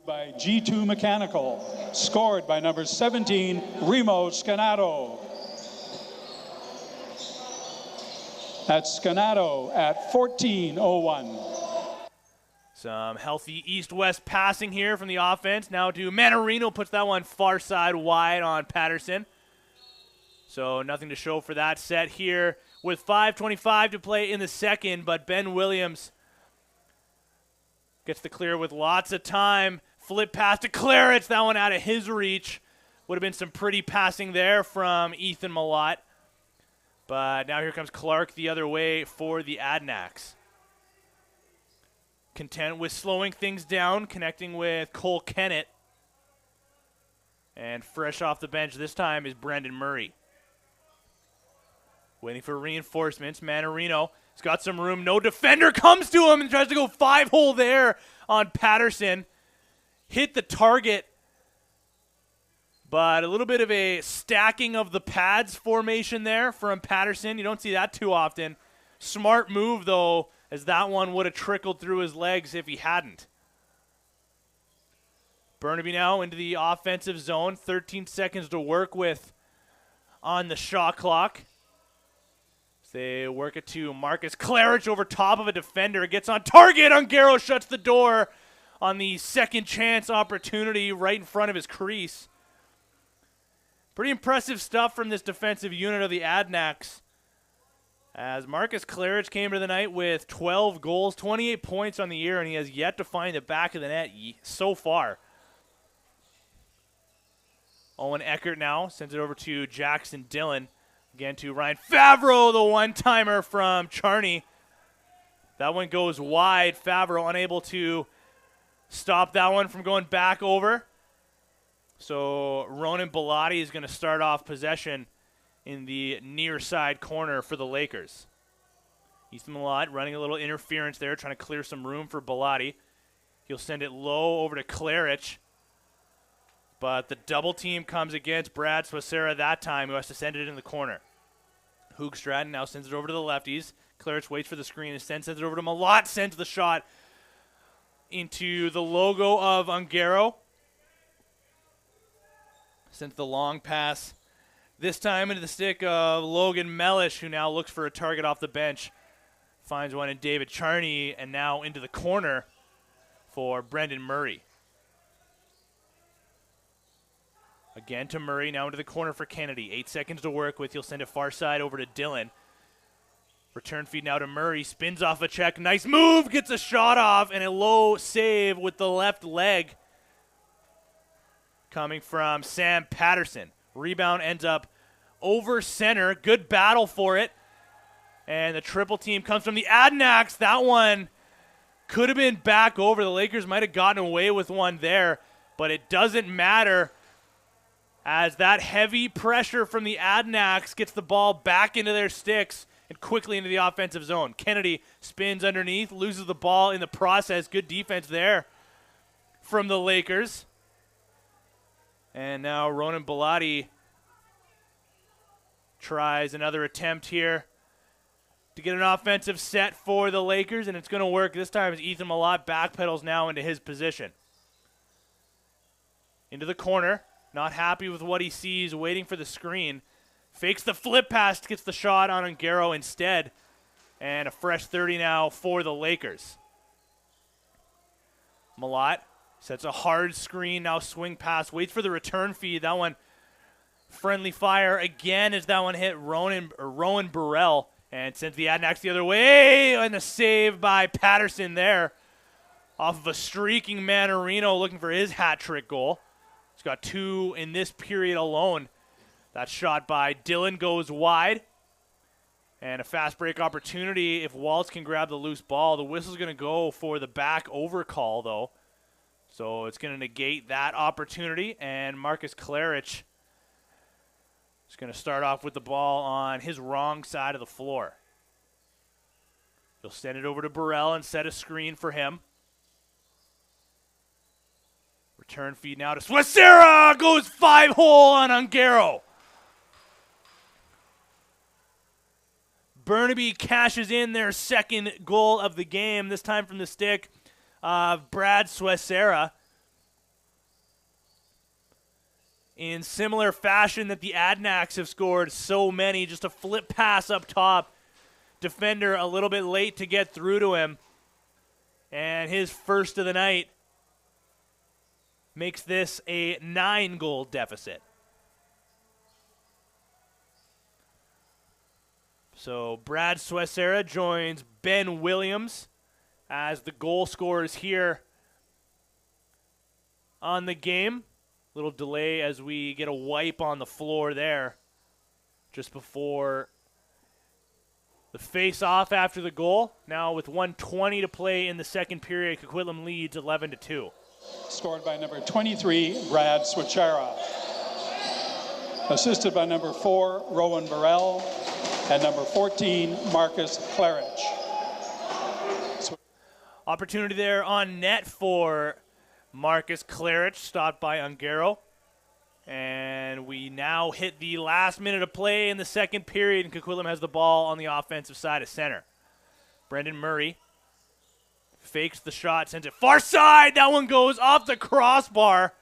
By G2 Mechanical, scored by number 17, Remo Scanato. That's Scanato at 14:01. Some healthy east-west passing here from the offense. Now to Manarino, puts that one far side wide on Patterson. So nothing to show for that set here with 5:25 to play in the second, but Ben Williams gets the clear with lots of time. Flip pass to Claridge, that one out of his reach. Would have been some pretty passing there from Ethan Malott. But now here comes Clark the other way for the Adnacks. Content with slowing things down, connecting with Cole Kennett. And fresh off the bench this time is Brendan Murray. Waiting for reinforcements. Manarino has got some room. No defender comes to him and tries to go 5-hole there on Patterson. Hit the target. But a little bit of a stacking of the pads formation there from Patterson. You don't see that too often. Smart move, though, as that one would have trickled through his legs if he hadn't. Burnaby now into the offensive zone. 13 seconds to work with on the shot clock. They work it to Marcus Claridge over top of a defender. Gets on target. Ungaro shuts the door on the second chance opportunity right in front of his crease. Pretty impressive stuff from this defensive unit of the Adnacks, as Marcus Claridge came to the night with 12 goals, 28 points on the year, and he has yet to find the back of the net so far. Owen Eckert now sends it over to Jackson Dillon. Again to Ryan Favreau, the one-timer from Charney. That one goes wide. Favreau unable to stop that one from going back over. So Ronan Bellotti is going to start off possession in the near side corner for the Lakers. Ethan Malott running a little interference there, trying to clear some room for Bellotti. He'll send it low over to Claridge. But the double team comes against Brad Swacera that time, who has to send it in the corner. Hoog Stratton now sends it over to the lefties. Claridge waits for the screen, instead sends it over to Malott, sends the shot into the logo of Ungaro. Sends the long pass, this time into the stick of Logan Mellish, who now looks for a target off the bench. Finds one in David Charney, and now into the corner for Brendan Murray. Again to Murray, now into the corner for Kennedy. 8 seconds to work with. He'll send it far side over to Dillon. Return feed now to Murray. Spins off a check. Nice move. Gets a shot off, and a low save with the left leg coming from Sam Patterson. Rebound ends up over center. Good battle for it. And the triple team comes from the Adnacks. That one could have been back over. The Lakers might have gotten away with one there, but it doesn't matter, as that heavy pressure from the Adnacks gets the ball back into their sticks and quickly into the offensive zone. Kennedy spins underneath, loses the ball in the process. Good defense there from the Lakers. And now Ronan Bellotti tries another attempt here to get an offensive set for the Lakers, and it's going to work this time as Ethan Malott backpedals now into his position. Into the corner, not happy with what he sees, waiting for the screen. Fakes the flip pass, gets the shot on Ungaro instead, and a fresh 30 now for the Lakers. Malott sets a hard screen, now swing pass, waits for the return feed. That one, friendly fire again as that one hit Rowan Burrell and sends the Adnacks the other way. And a save by Patterson there off of a streaking Manarino looking for his hat trick goal. He's got 2 in this period alone. That shot by Dillon goes wide. And a fast break opportunity if Waltz can grab the loose ball. The whistle's going to go for the back over call, though. So it's going to negate that opportunity, and Marcus Claridge is going to start off with the ball on his wrong side of the floor. He'll send it over to Burrell and set a screen for him. Return feed now to Swacera, goes 5-hole on Ungaro. Burnaby cashes in their second goal of the game, this time from the stick of Brad Swacera. In similar fashion that the Adnacks have scored so many, just a flip pass up top. Defender a little bit late to get through to him. And his first of the night makes this a 9-goal deficit. So Brad Swessera joins Ben Williams as the goal scorers here on the game. Little delay as we get a wipe on the floor there just before the face-off after the goal. Now with 1:20 to play in the second period, Coquitlam leads 11-2. Scored by number 23, Brad Swachara. Assisted by number 4, Rowan Burrell, and number 14, Marcus Claridge. Opportunity there on net for Marcus Claridge, stopped by Ungaro. And we now hit the last minute of play in the second period, and Coquitlam has the ball on the offensive side of center. Brendan Murray fakes the shot, sends it far side. That one goes off the crossbar.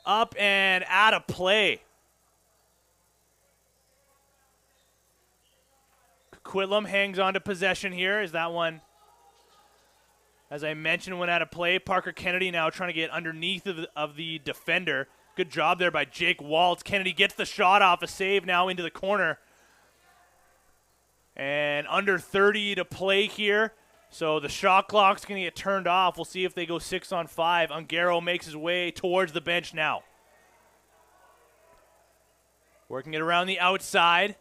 Up and out of play. Coquitlam hangs on to possession here. Is that one, as I mentioned, went out of play. Parker Kennedy now trying to get underneath of the defender. Good job there by Jake Waltz. Kennedy gets the shot off, a save now into the corner. And under 30 to play here. So the shot clock's going to get turned off. We'll see if they go 6-on-5. Ungaro makes his way towards the bench now. Working it around the outside.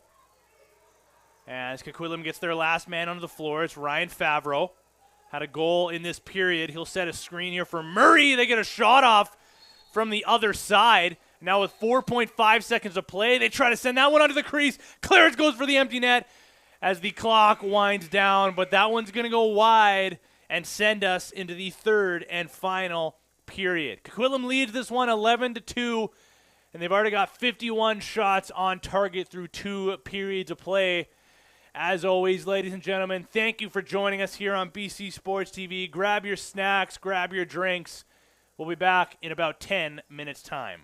As Coquitlam gets their last man onto the floor, it's Ryan Favreau. Had a goal in this period. He'll set a screen here for Murray. They get a shot off from the other side. Now with 4.5 seconds to play, they try to send that one onto the crease. Clarence goes for the empty net as the clock winds down, but that one's going to go wide and send us into the third and final period. Coquitlam leads this one 11-2, and they've already got 51 shots on target through 2 periods of play. As always, ladies and gentlemen, thank you for joining us here on BC Sports TV. Grab your snacks, grab your drinks. We'll be back in about 10 minutes' time.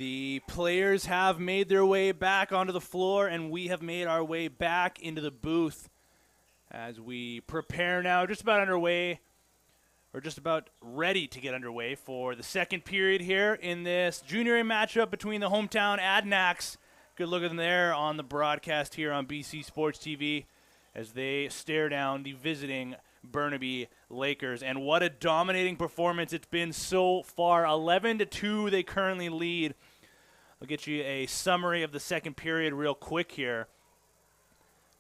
The players have made their way back onto the floor, and we have made our way back into the booth as we prepare now, just about underway, or just about ready to get underway for the second period here in this junior A matchup between the hometown Adnacks. Good look at them there on the broadcast here on BC Sports TV as they stare down the visiting Burnaby Lakers. And what a dominating performance it's been so far. 11-2 they currently lead. I'll get you a summary of the second period real quick here.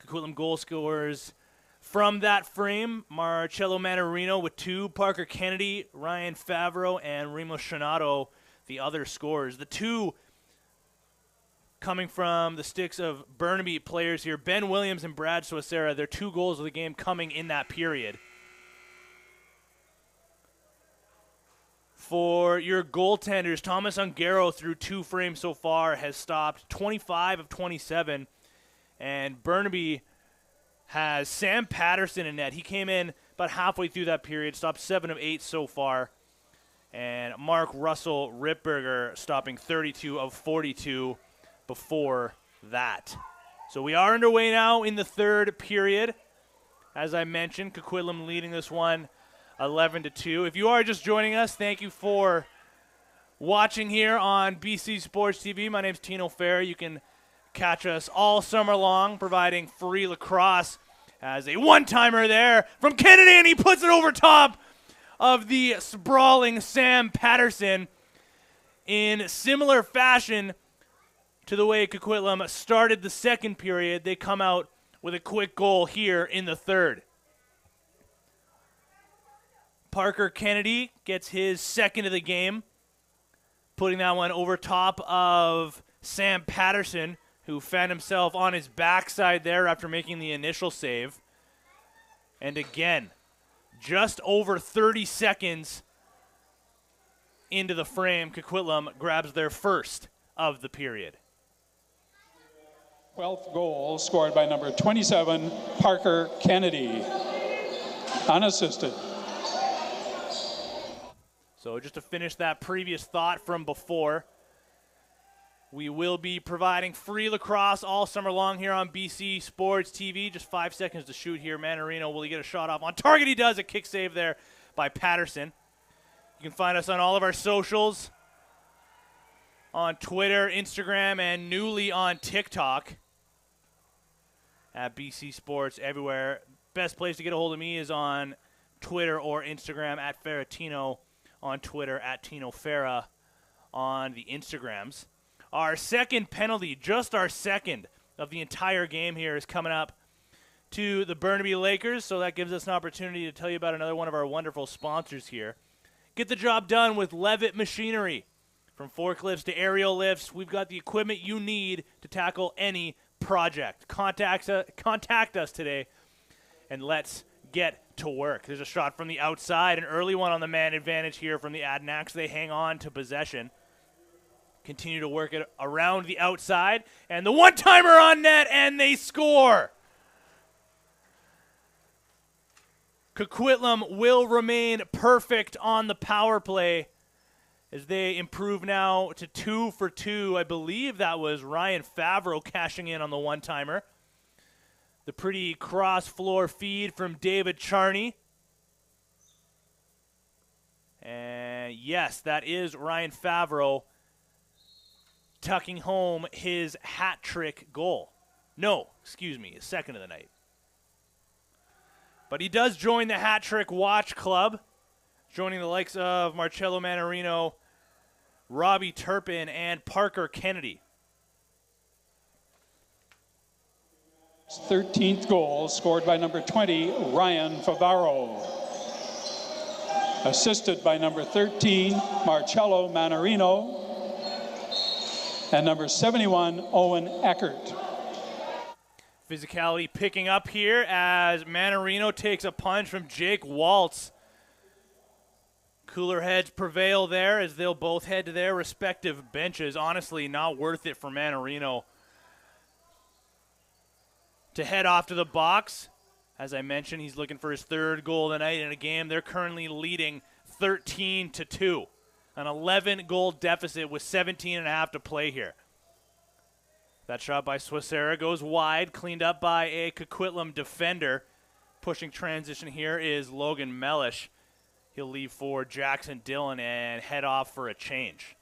Coquitlam goal scorers from that frame: Marcello Manarino with 2, Parker Kennedy, Ryan Favreau, and Remo Shinato, the other scorers. The 2 coming from the sticks of Burnaby players here, Ben Williams and Brad Suacera, their 2 goals of the game coming in that period. For your goaltenders, Thomas Ungaro through 2 frames so far has stopped 25 of 27, and Burnaby has Sam Patterson in net. He came in about halfway through that period, stopped 7 of 8 so far, and Mark Russell Ripberger stopping 32 of 42 before that. So we are underway now in the third period. As I mentioned, Coquitlam leading this one 11-2. If you are just joining us, thank you for watching here on BC Sports TV. My name's Tino Fair. You can catch us all summer long, providing free lacrosse. As a one-timer there from Kennedy, and he puts it over top of the sprawling Sam Patterson in similar fashion to the way Coquitlam started the second period. They come out with a quick goal here in the third. Parker Kennedy gets his second of the game, putting that one over top of Sam Patterson, who found himself on his backside there after making the initial save. And again, just over 30 seconds into the frame, Coquitlam grabs their first of the period. 12th goal scored by number 27, Parker Kennedy, unassisted. So just to finish that previous thought from before, we will be providing free lacrosse all summer long here on BC Sports TV. Just 5 seconds to shoot here. Manarino, will he get a shot off on target? He does. A kick save there by Patterson. You can find us on all of our socials, on Twitter, Instagram, and newly on TikTok at BC Sports everywhere. Best place to get a hold of me is on Twitter or Instagram at Ferratino, on Twitter at Tino Farah on the Instagrams. Our second penalty, just our second of the entire game here, is coming up to the Burnaby Lakers, so that gives us an opportunity to tell you about another one of our wonderful sponsors here. Get the job done with Levitt Machinery. From forklifts to aerial lifts, we've got the equipment you need to tackle any project. Contact us today, and let's get to work. There's a shot from the outside, an early one on the man advantage here from the Adnacks. They hang on to possession. Continue to work it around the outside, and the one-timer on net, and they score. Coquitlam will remain perfect on the power play as they improve now to 2 for 2. I believe that was Ryan Favreau cashing in on the one-timer. The pretty cross-floor feed from David Charney. And yes, that is Ryan Favreau tucking home his hat trick goal. No, excuse me, his second of the night. But he does join the hat trick watch club, joining the likes of Marcello Manarino, Robbie Turpin, and Parker Kennedy. 13th goal scored by number 20, Ryan Favaro. Assisted by number 13, Marcello Manarino. And number 71, Owen Eckert. Physicality picking up here as Manarino takes a punch from Jake Waltz. Cooler heads prevail there as they'll both head to their respective benches. Honestly, not worth it for Manarino to head off to the box. As I mentioned, he's looking for his third goal tonight in a game. They're currently leading 13-2. An 11-goal deficit with 17.5 to play here. That shot by Swissera goes wide, cleaned up by a Coquitlam defender. Pushing transition here is Logan Mellish. He'll leave for Jackson Dillon and head off for a change.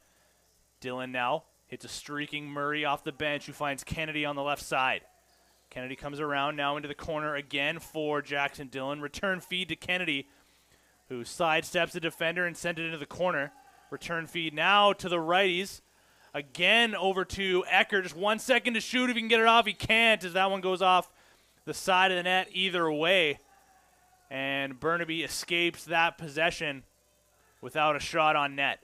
Dillon now hits a streaking Murray off the bench, who finds Kennedy on the left side. Kennedy comes around now into the corner again for Jackson Dillon. Return feed to Kennedy, who sidesteps the defender and sends it into the corner. Return feed now to the righties. Again over to Ecker. Just 1 second to shoot. If he can get it off, he can't, as that one goes off the side of the net either way. And Burnaby escapes that possession without a shot on net.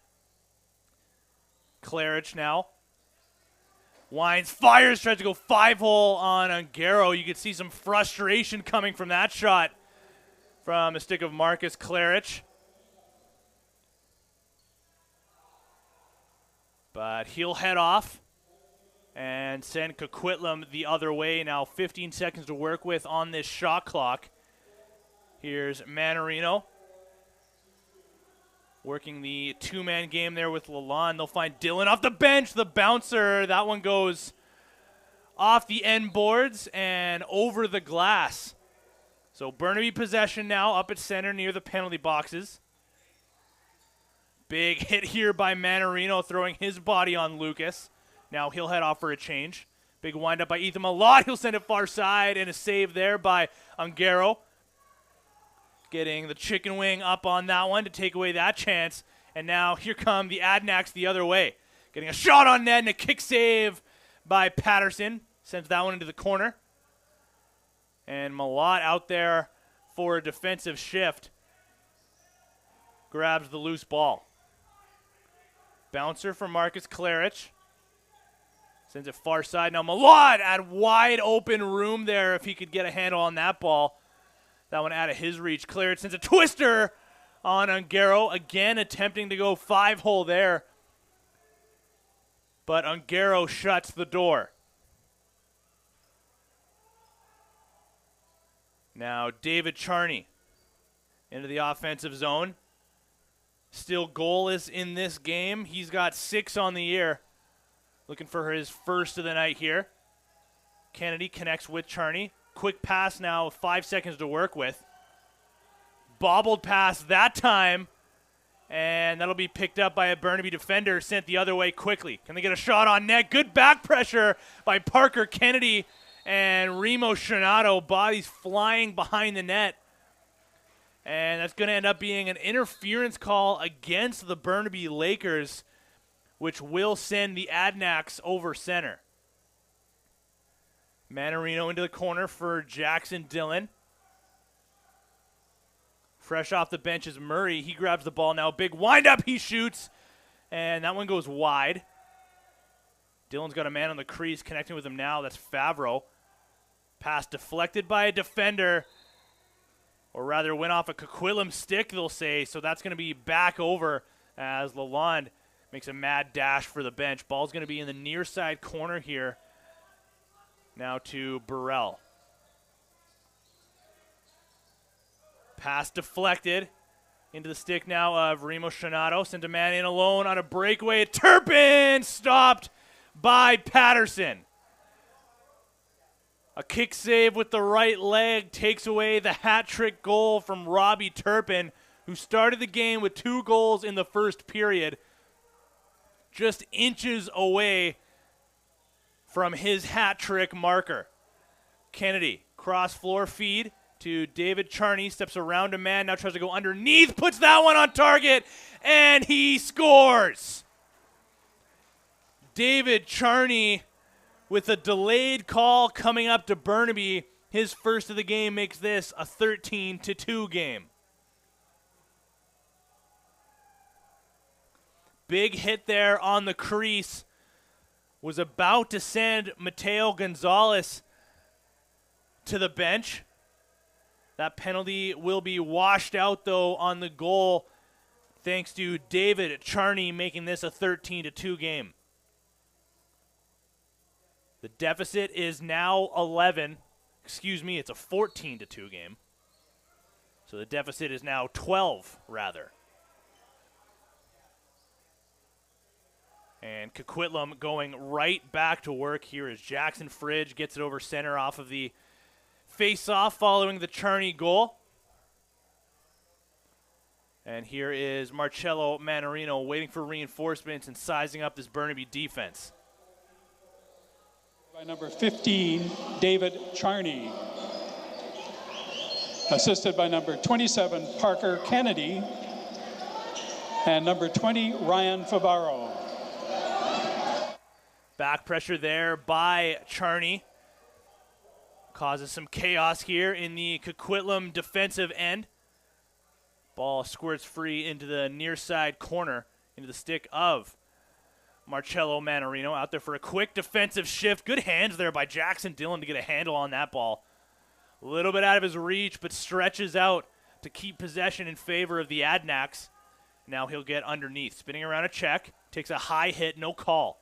Claridge now winds, fires, tries to go 5-hole on Ungaro. You could see some frustration coming from that shot from the stick of Marcus Claridge. But he'll head off and send Coquitlam the other way. Now 15 seconds to work with on this shot clock. Here's Manarino working the two-man game there with Lalonde. They'll find Dillon off the bench. The bouncer, that one goes off the end boards and over the glass. So Burnaby possession now up at center near the penalty boxes. Big hit here by Manarino, throwing his body on Lucas. Now he'll head off for a change. Big windup by Ethan Malott. He'll send it far side, and a save there by Ungaro. Getting the chicken wing up on that one to take away that chance. And now here come the Adnacks the other way. Getting a shot on net and a kick save by Patterson. Sends that one into the corner. And Malott out there for a defensive shift. Grabs the loose ball. Bouncer from Marcus Claridge. Sends it far side. Now Malott at wide open room there if he could get a handle on that ball. That one out of his reach. Claridge sends a twister on Ungaro. Again attempting to go 5-hole there. But Ungaro shuts the door. Now David Charney into the offensive zone. Still goalless in this game. He's got 6 on the year. Looking for his first of the night here. Kennedy connects with Charney. Quick pass now, 5 seconds to work with. Bobbled pass that time. And that'll be picked up by a Burnaby defender, sent the other way quickly. Can they get a shot on net? Good back pressure by Parker Kennedy and Remo Shinato. Bodies flying behind the net. And that's going to end up being an interference call against the Burnaby Lakers, which will send the Adnacks over center. Manarino into the corner for Jackson Dillon. Fresh off the bench is Murray. He grabs the ball now. Big windup. He shoots. And that one goes wide. Dillon's got a man on the crease connecting with him now. That's Favreau. Pass deflected by a defender. Or rather went off a Coquitlam stick, they'll say. So that's going to be back over as Lalonde makes a mad dash for the bench. Ball's going to be in the near side corner here. Now to Burrell. Pass deflected into the stick now of Remo Shinato. Sent a man in alone on a breakaway. Turpin stopped by Patterson. A kick save with the right leg takes away the hat-trick goal from Robbie Turpin, who started the game with 2 goals in the first period, just inches away from his hat-trick marker. Kennedy, cross-floor feed to David Charney, steps around a man, now tries to go underneath, puts that one on target, and he scores! David Charney with a delayed call coming up to Burnaby. His first of the game makes this a 13-2 game. Big hit there on the crease. Was about to send Mateo Gonzalez to the bench. That penalty will be washed out, though, on the goal, thanks to David Charney making this a 13-2 game. The deficit is now 11. Excuse me, it's a 14-2 game. So the deficit is now 12, rather. And Coquitlam going right back to work here as Jackson Fridge gets it over center off of the face-off following the Charney goal. And here is Marcello Manarino waiting for reinforcements and sizing up this Burnaby defense. By number 15, David Charney. Assisted by number 27, Parker Kennedy. And number 20, Ryan Favaro. Back pressure there by Charney. Causes some chaos here in the Coquitlam defensive end. Ball squirts free into the near side corner, into the stick of Marcello Manarino. Out there for a quick defensive shift. Good hands there by Jackson Dillon to get a handle on that ball. A little bit out of his reach, but stretches out to keep possession in favor of the Adnacks. Now he'll get underneath. Spinning around a check. Takes a high hit, no call.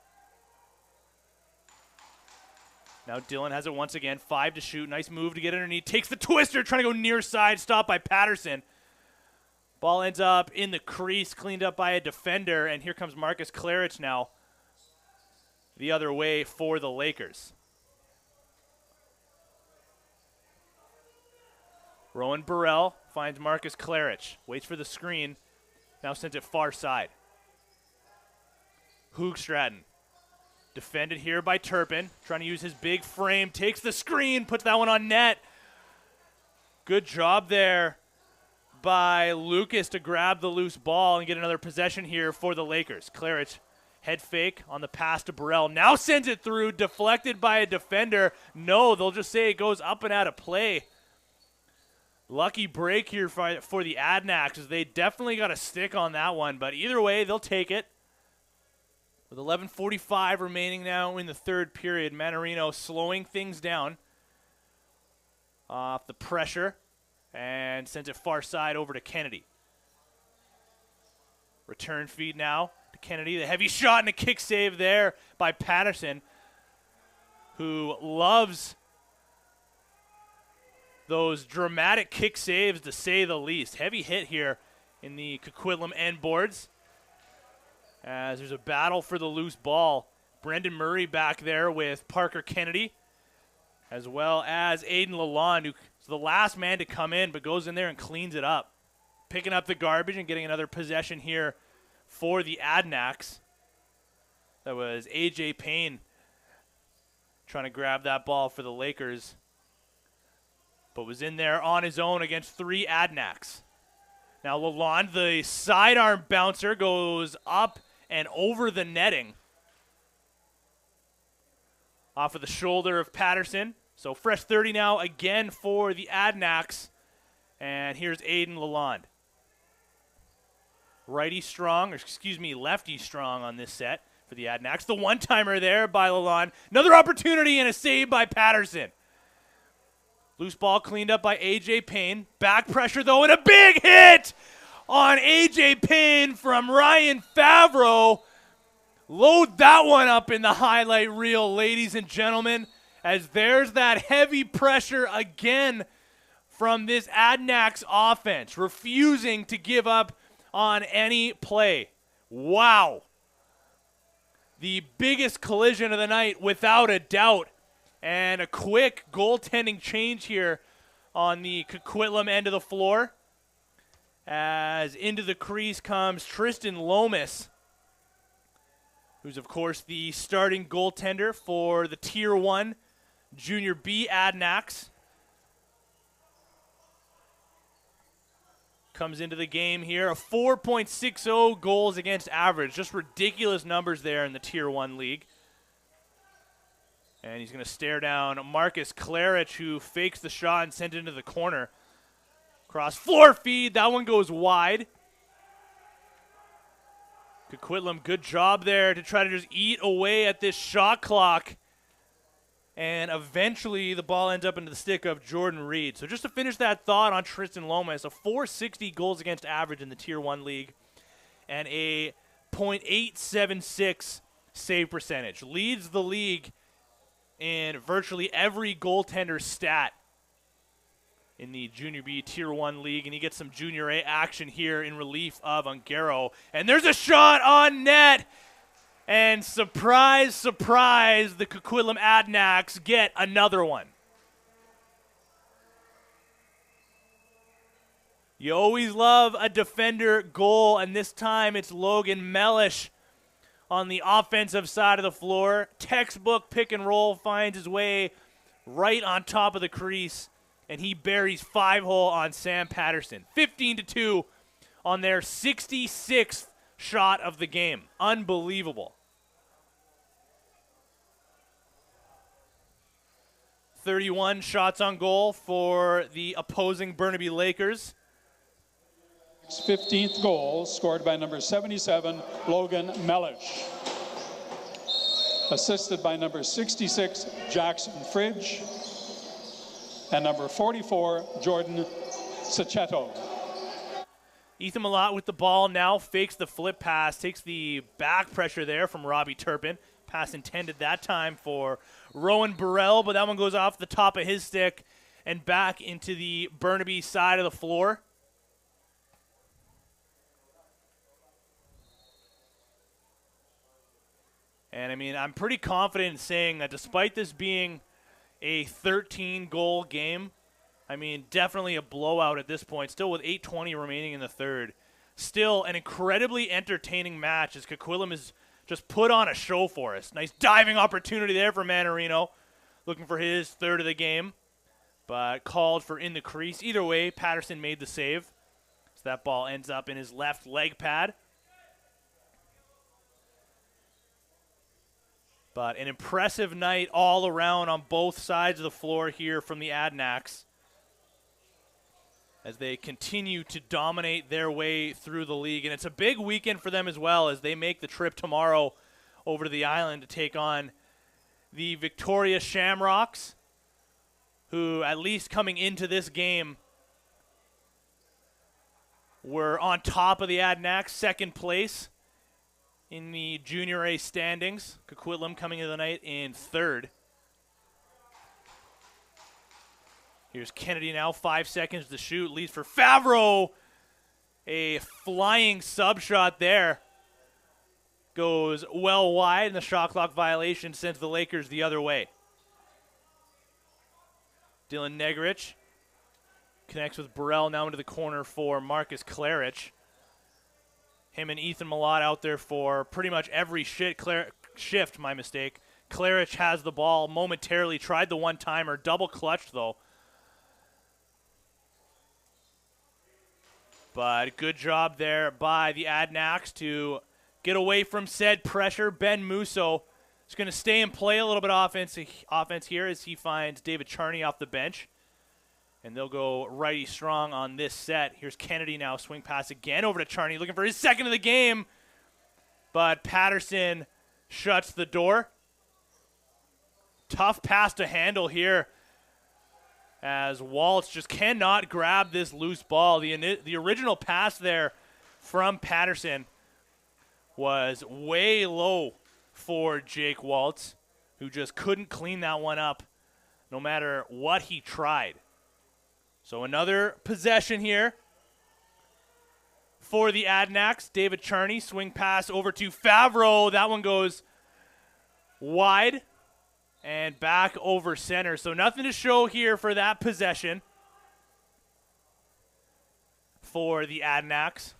Now Dillon has it once again. 5 to shoot. Nice move to get underneath. Takes the twister, trying to go near side. Stopped by Patterson. Ball ends up in the crease, cleaned up by a defender. And here comes Marcus Clarich now the other way for the Lakers. Rowan Burrell finds Marcus Clarich. Waits for the screen. Now sends it far side. Hoogstraten. Defended here by Turpin. Trying to use his big frame. Takes the screen. Puts that one on net. Good job there by Lucas to grab the loose ball and get another possession here for the Lakers. Clarich, head fake on the pass to Burrell. Now sends it through. Deflected by a defender. No, they'll just say it goes up and out of play. Lucky break here for the Adnacks. They definitely got a stick on that one. But either way, they'll take it. With 11:45 remaining now in the third period, Manarino slowing things down off the pressure and sends it far side over to Kennedy. Return feed now to Kennedy. The heavy shot and a kick save there by Patterson, who loves those dramatic kick saves to say the least. Heavy hit here in the Coquitlam end boards. As there's a battle for the loose ball. Brendan Murray back there with Parker Kennedy, as well as Aiden Lalonde, who's the last man to come in, but goes in there and cleans it up. Picking up the garbage and getting another possession here for the Adnacks. That was A.J. Payne trying to grab that ball for the Lakers, but was in there on his own against 3 Adnacks. Now Lalonde, the sidearm bouncer, goes up and over the netting off of the shoulder of Patterson. So fresh 30 now again for the Adnacks. And here's Aiden Lalonde. Lefty strong on this set for the Adnacks. The one-timer there by Lalonde. Another opportunity and a save by Patterson. Loose ball cleaned up by A.J. Payne. Back pressure, though, and a big hit on A.J. Payne from Ryan Favreau. Load that one up in the highlight reel, ladies and gentlemen, as there's that heavy pressure again from this Adnacks offense, refusing to give up on any play. Wow. The biggest collision of the night, without a doubt. And a quick goaltending change here on the Coquitlam end of the floor. As into the crease comes Tristan Lomas, who's, of course, the starting goaltender for the Tier 1 Junior B Adnacks. Comes into the game here, a 4.60 goals against average. Just ridiculous numbers there in the Tier 1 league. And he's going to stare down Marcus Clarich, who fakes the shot and sends it into the corner. Cross floor feed. That one goes wide. Coquitlam, good job there to try to just eat away at this shot clock. And eventually the ball ends up into the stick of Jordan Reed. So just to finish that thought on Tristan Lomas, a 460 goals against average in the Tier 1 league and a .876 save percentage. Leads the league in virtually every goaltender stat in the Junior B Tier 1 league, and he gets some Junior A action here in relief of Ungaro. And there's a shot on net, And surprise, surprise, the Coquitlam Adnacks get another one. You always love a defender goal, and this time it's Logan Mellish on the offensive side of the floor. Textbook pick and roll, finds his way right on top of the crease, and he buries 5-hole on Sam Patterson. 15-2 on their 66th shot of the game. Unbelievable. 31 shots on goal for the opposing Burnaby Lakers. 15th goal scored by number 77, Logan Mellish. Assisted by number 66, Jackson Fridge. And number 44, Jordan Sachetto. Ethan Malott with the ball now, fakes the flip pass, takes the back pressure there from Robbie Turpin. Pass intended that time for Rowan Burrell, but that one goes off the top of his stick and back into the Burnaby side of the floor. And, I mean, I'm pretty confident in saying that despite this being a 13-goal game, I mean, definitely a blowout at this point, still with 8:20 remaining in the third. Still an incredibly entertaining match as Coquitlam has just put on a show for us. Nice diving opportunity there for Manarino, looking for his third of the game, but called for in the crease. Either way, Patterson made the save, so that ball ends up in his left leg pad. But an impressive night all around on both sides of the floor here from the Adnacks as they continue to dominate their way through the league. And it's a big weekend for them as well as they make the trip tomorrow over to the island to take on the Victoria Shamrocks, who at least coming into this game were on top of the Adnacks, second place in the Junior A standings. Coquitlam coming into the night in third. Here's Kennedy now, 5 seconds to shoot. Leads for Favreau. A flying sub shot there. Goes well wide, and the shot clock violation sends the Lakers the other way. Dylan Negrich connects with Burrell now into the corner for Marcus Clarich. Him and Ethan Malott out there for pretty much every shift. Clarich has the ball momentarily, tried the one-timer, double clutched though. But good job there by the Adnacks to get away from said pressure. Ben Musso is going to stay and play a little bit of offense here as he finds David Charney off the bench. And they'll go righty strong on this set. Here's Kennedy now, swing pass again over to Charney, looking for his second of the game. But Patterson shuts the door. Tough pass to handle here as Waltz just cannot grab this loose ball. The original pass there from Patterson was way low for Jake Waltz, who just couldn't clean that one up no matter what he tried. So another possession here for the Adnacks. David Charney, swing pass over to Favreau. That one goes wide and back over center. So nothing to show here for that possession for the Adnacks.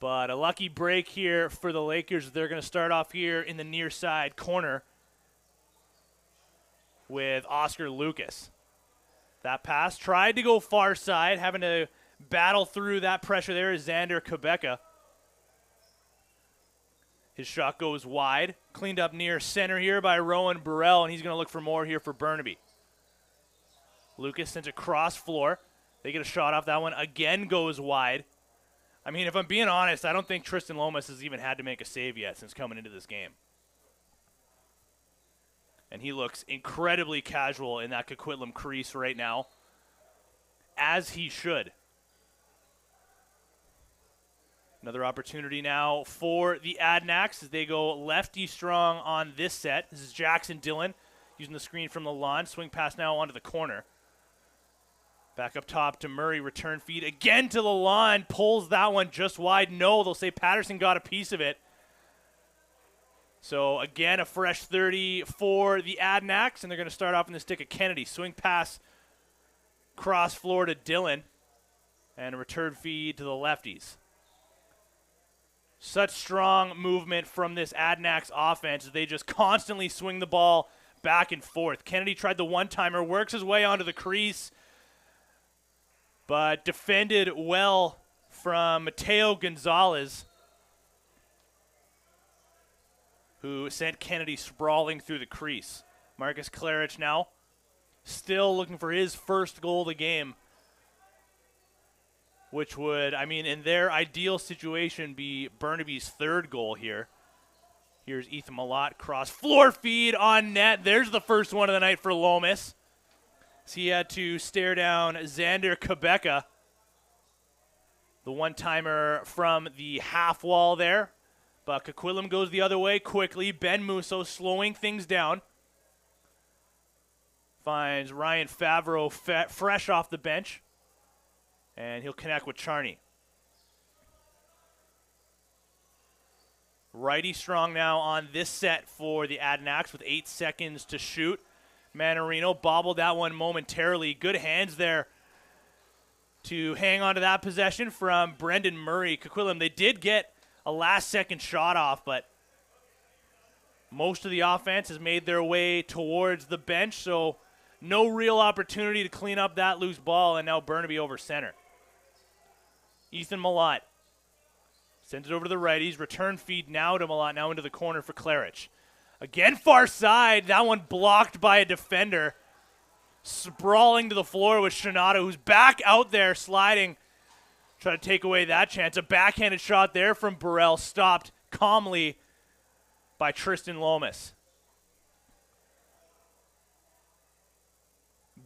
But a lucky break here for the Lakers. They're going to start off here in the near side corner with Oscar Lucas. That pass tried to go far side, having to battle through that pressure there is Xander Quebeca. His shot goes wide, cleaned up near center here by Rowan Burrell, and he's going to look for more here for Burnaby. Lucas sends a cross floor. They get a shot off that one. Again goes wide. I mean, if I'm being honest, I don't think Tristan Lomas has even had to make a save yet since coming into this game. And he looks incredibly casual in that Coquitlam crease right now, as he should. Another opportunity now for the Adnacks as they go lefty strong on this set. This is Jackson Dillon using the screen from the lawn. Swing pass now onto the corner. Back up top to Murray, return feed again to the lawn, pulls that one just wide. No, they'll say Patterson got a piece of it. So again, a fresh 30 for the Adnacks, and they're going to start off in the stick of Kennedy. Swing pass, cross floor to Dillon, and a return feed to the lefties. Such strong movement from this Adnacks offense as they just constantly swing the ball back and forth. Kennedy tried the one-timer, works his way onto the crease, but defended well from Mateo Gonzalez, who sent Kennedy sprawling through the crease. Marcus Clarich now still looking for his first goal of the game, which would, I mean, in their ideal situation, be Burnaby's third goal here. Here's Ethan Malott, cross floor feed on net. There's the first one of the night for Lomas. So he had to stare down Xander Quebeca, the one-timer from the half wall there. But Coquitlam goes the other way quickly. Ben Musso slowing things down. Finds Ryan Favreau fresh off the bench. And he'll connect with Charney. Righty strong now on this set for the Adnacks with 8 seconds to shoot. Manarino bobbled that one momentarily. Good hands there to hang on to that possession from Brendan Murray. Coquitlam, they did get a last-second shot off, but most of the offense has made their way towards the bench, so no real opportunity to clean up that loose ball, and now Burnaby over center. Ethan Malott sends it over to the righties. Return feed now to Malott, now into the corner for Clarich. Again, far side. That one blocked by a defender. Sprawling to the floor with Shinoda, who's back out there sliding. Try to take away that chance. A backhanded shot there from Burrell, stopped calmly by Tristan Lomas.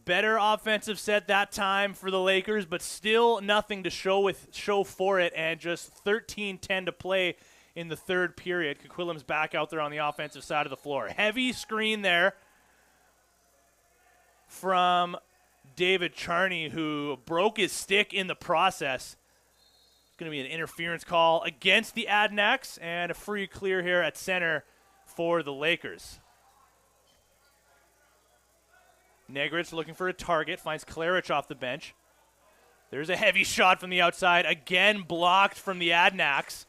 Better offensive set that time for the Lakers, but still nothing to show for it, and just 13-10 to play in the third period. Coquitlam's back out there on the offensive side of the floor. Heavy screen there from David Charney, who broke his stick in the process. It's going to be an interference call against the Adnacks, and a free clear here at center for the Lakers. Negritz looking for a target, finds Clarich off the bench. There's a heavy shot from the outside, again blocked from the Adnacks.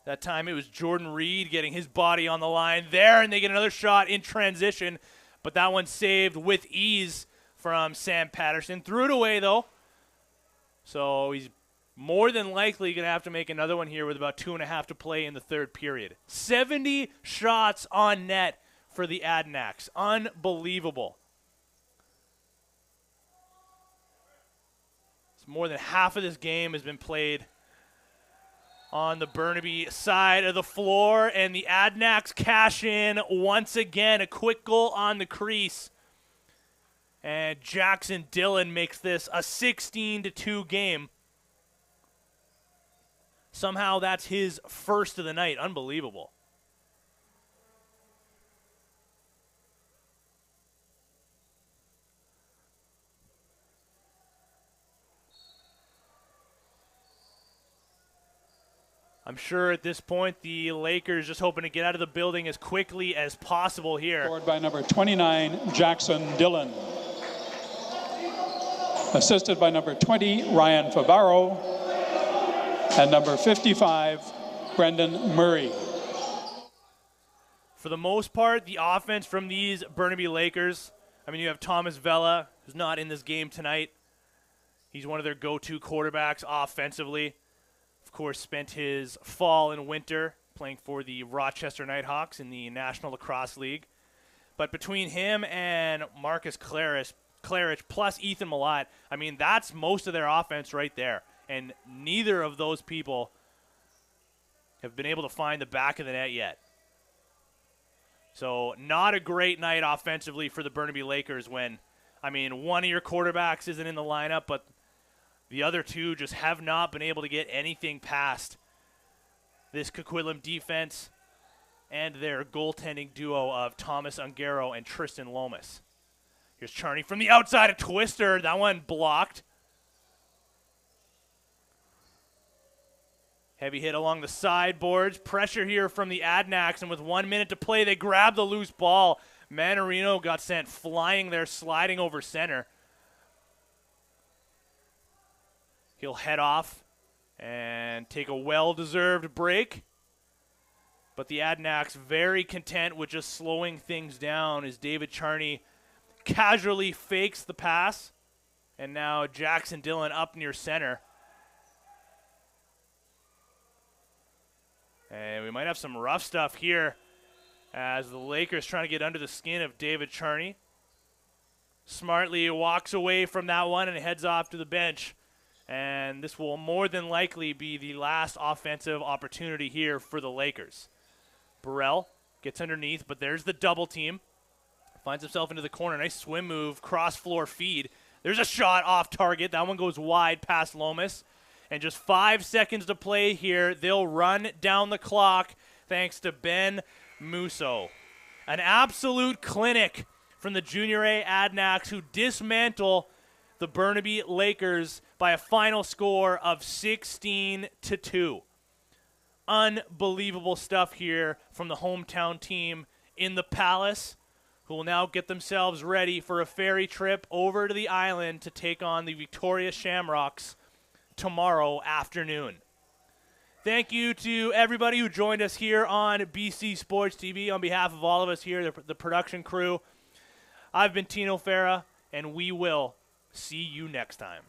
That time it was Jordan Reed getting his body on the line there, and they get another shot in transition, but that one saved with ease from Sam Patterson. Threw it away, though, so he's more than likely going to have to make another one here with about 2.5 to play in the third period. 70 shots on net for the Adnacks. Unbelievable. So more than half of this game has been played on the Burnaby side of the floor, and the Adnacks cash in once again. A quick goal on the crease. And Jackson Dillon makes this a 16-2 game. Somehow that's his first of the night. Unbelievable. I'm sure at this point the Lakers just hoping to get out of the building as quickly as possible here. Scored by number 29, Jackson Dillon. Assisted by number 20, Ryan Favaro. And number 55, Brendan Murray. For the most part, the offense from these Burnaby Lakers, I mean, you have Thomas Vela, who's not in this game tonight. He's one of their go-to quarterbacks offensively. Of course, spent his fall and winter playing for the Rochester Nighthawks in the National Lacrosse League. But between him and Marcus Clarich plus Ethan Malott, I mean, that's most of their offense right there. And neither of those people have been able to find the back of the net yet. So not a great night offensively for the Burnaby Lakers when, I mean, one of your quarterbacks isn't in the lineup, but the other two just have not been able to get anything past this Coquitlam defense and their goaltending duo of Thomas Ungaro and Tristan Lomas. Here's Charney from the outside, a twister. That one blocked. Heavy hit along the sideboards. Pressure here from the Adnacks, and with 1 minute to play, they grab the loose ball. Manarino got sent flying there, sliding over center. He'll head off and take a well-deserved break. But the Adnacks very content with just slowing things down as David Charney casually fakes the pass. And now Jackson Dillon up near center. And we might have some rough stuff here as the Lakers trying to get under the skin of David Charney. Smartly walks away from that one and heads off to the bench. And this will more than likely be the last offensive opportunity here for the Lakers. Burrell gets underneath, but there's the double team. Finds himself into the corner. Nice swim move, cross-floor feed. There's a shot off target. That one goes wide past Lomas. And just 5 seconds to play here. They'll run down the clock thanks to Ben Musso. An absolute clinic from the Junior A Adnacks, who dismantle the Burnaby Lakers by a final score of 16-2. Unbelievable stuff here from the hometown team in the Palace, who will now get themselves ready for a ferry trip over to the island to take on the Victoria Shamrocks tomorrow afternoon. Thank you to everybody who joined us here on BC Sports TV. On behalf of all of us here, the production crew, I've been Tino Farah, and we will see you next time.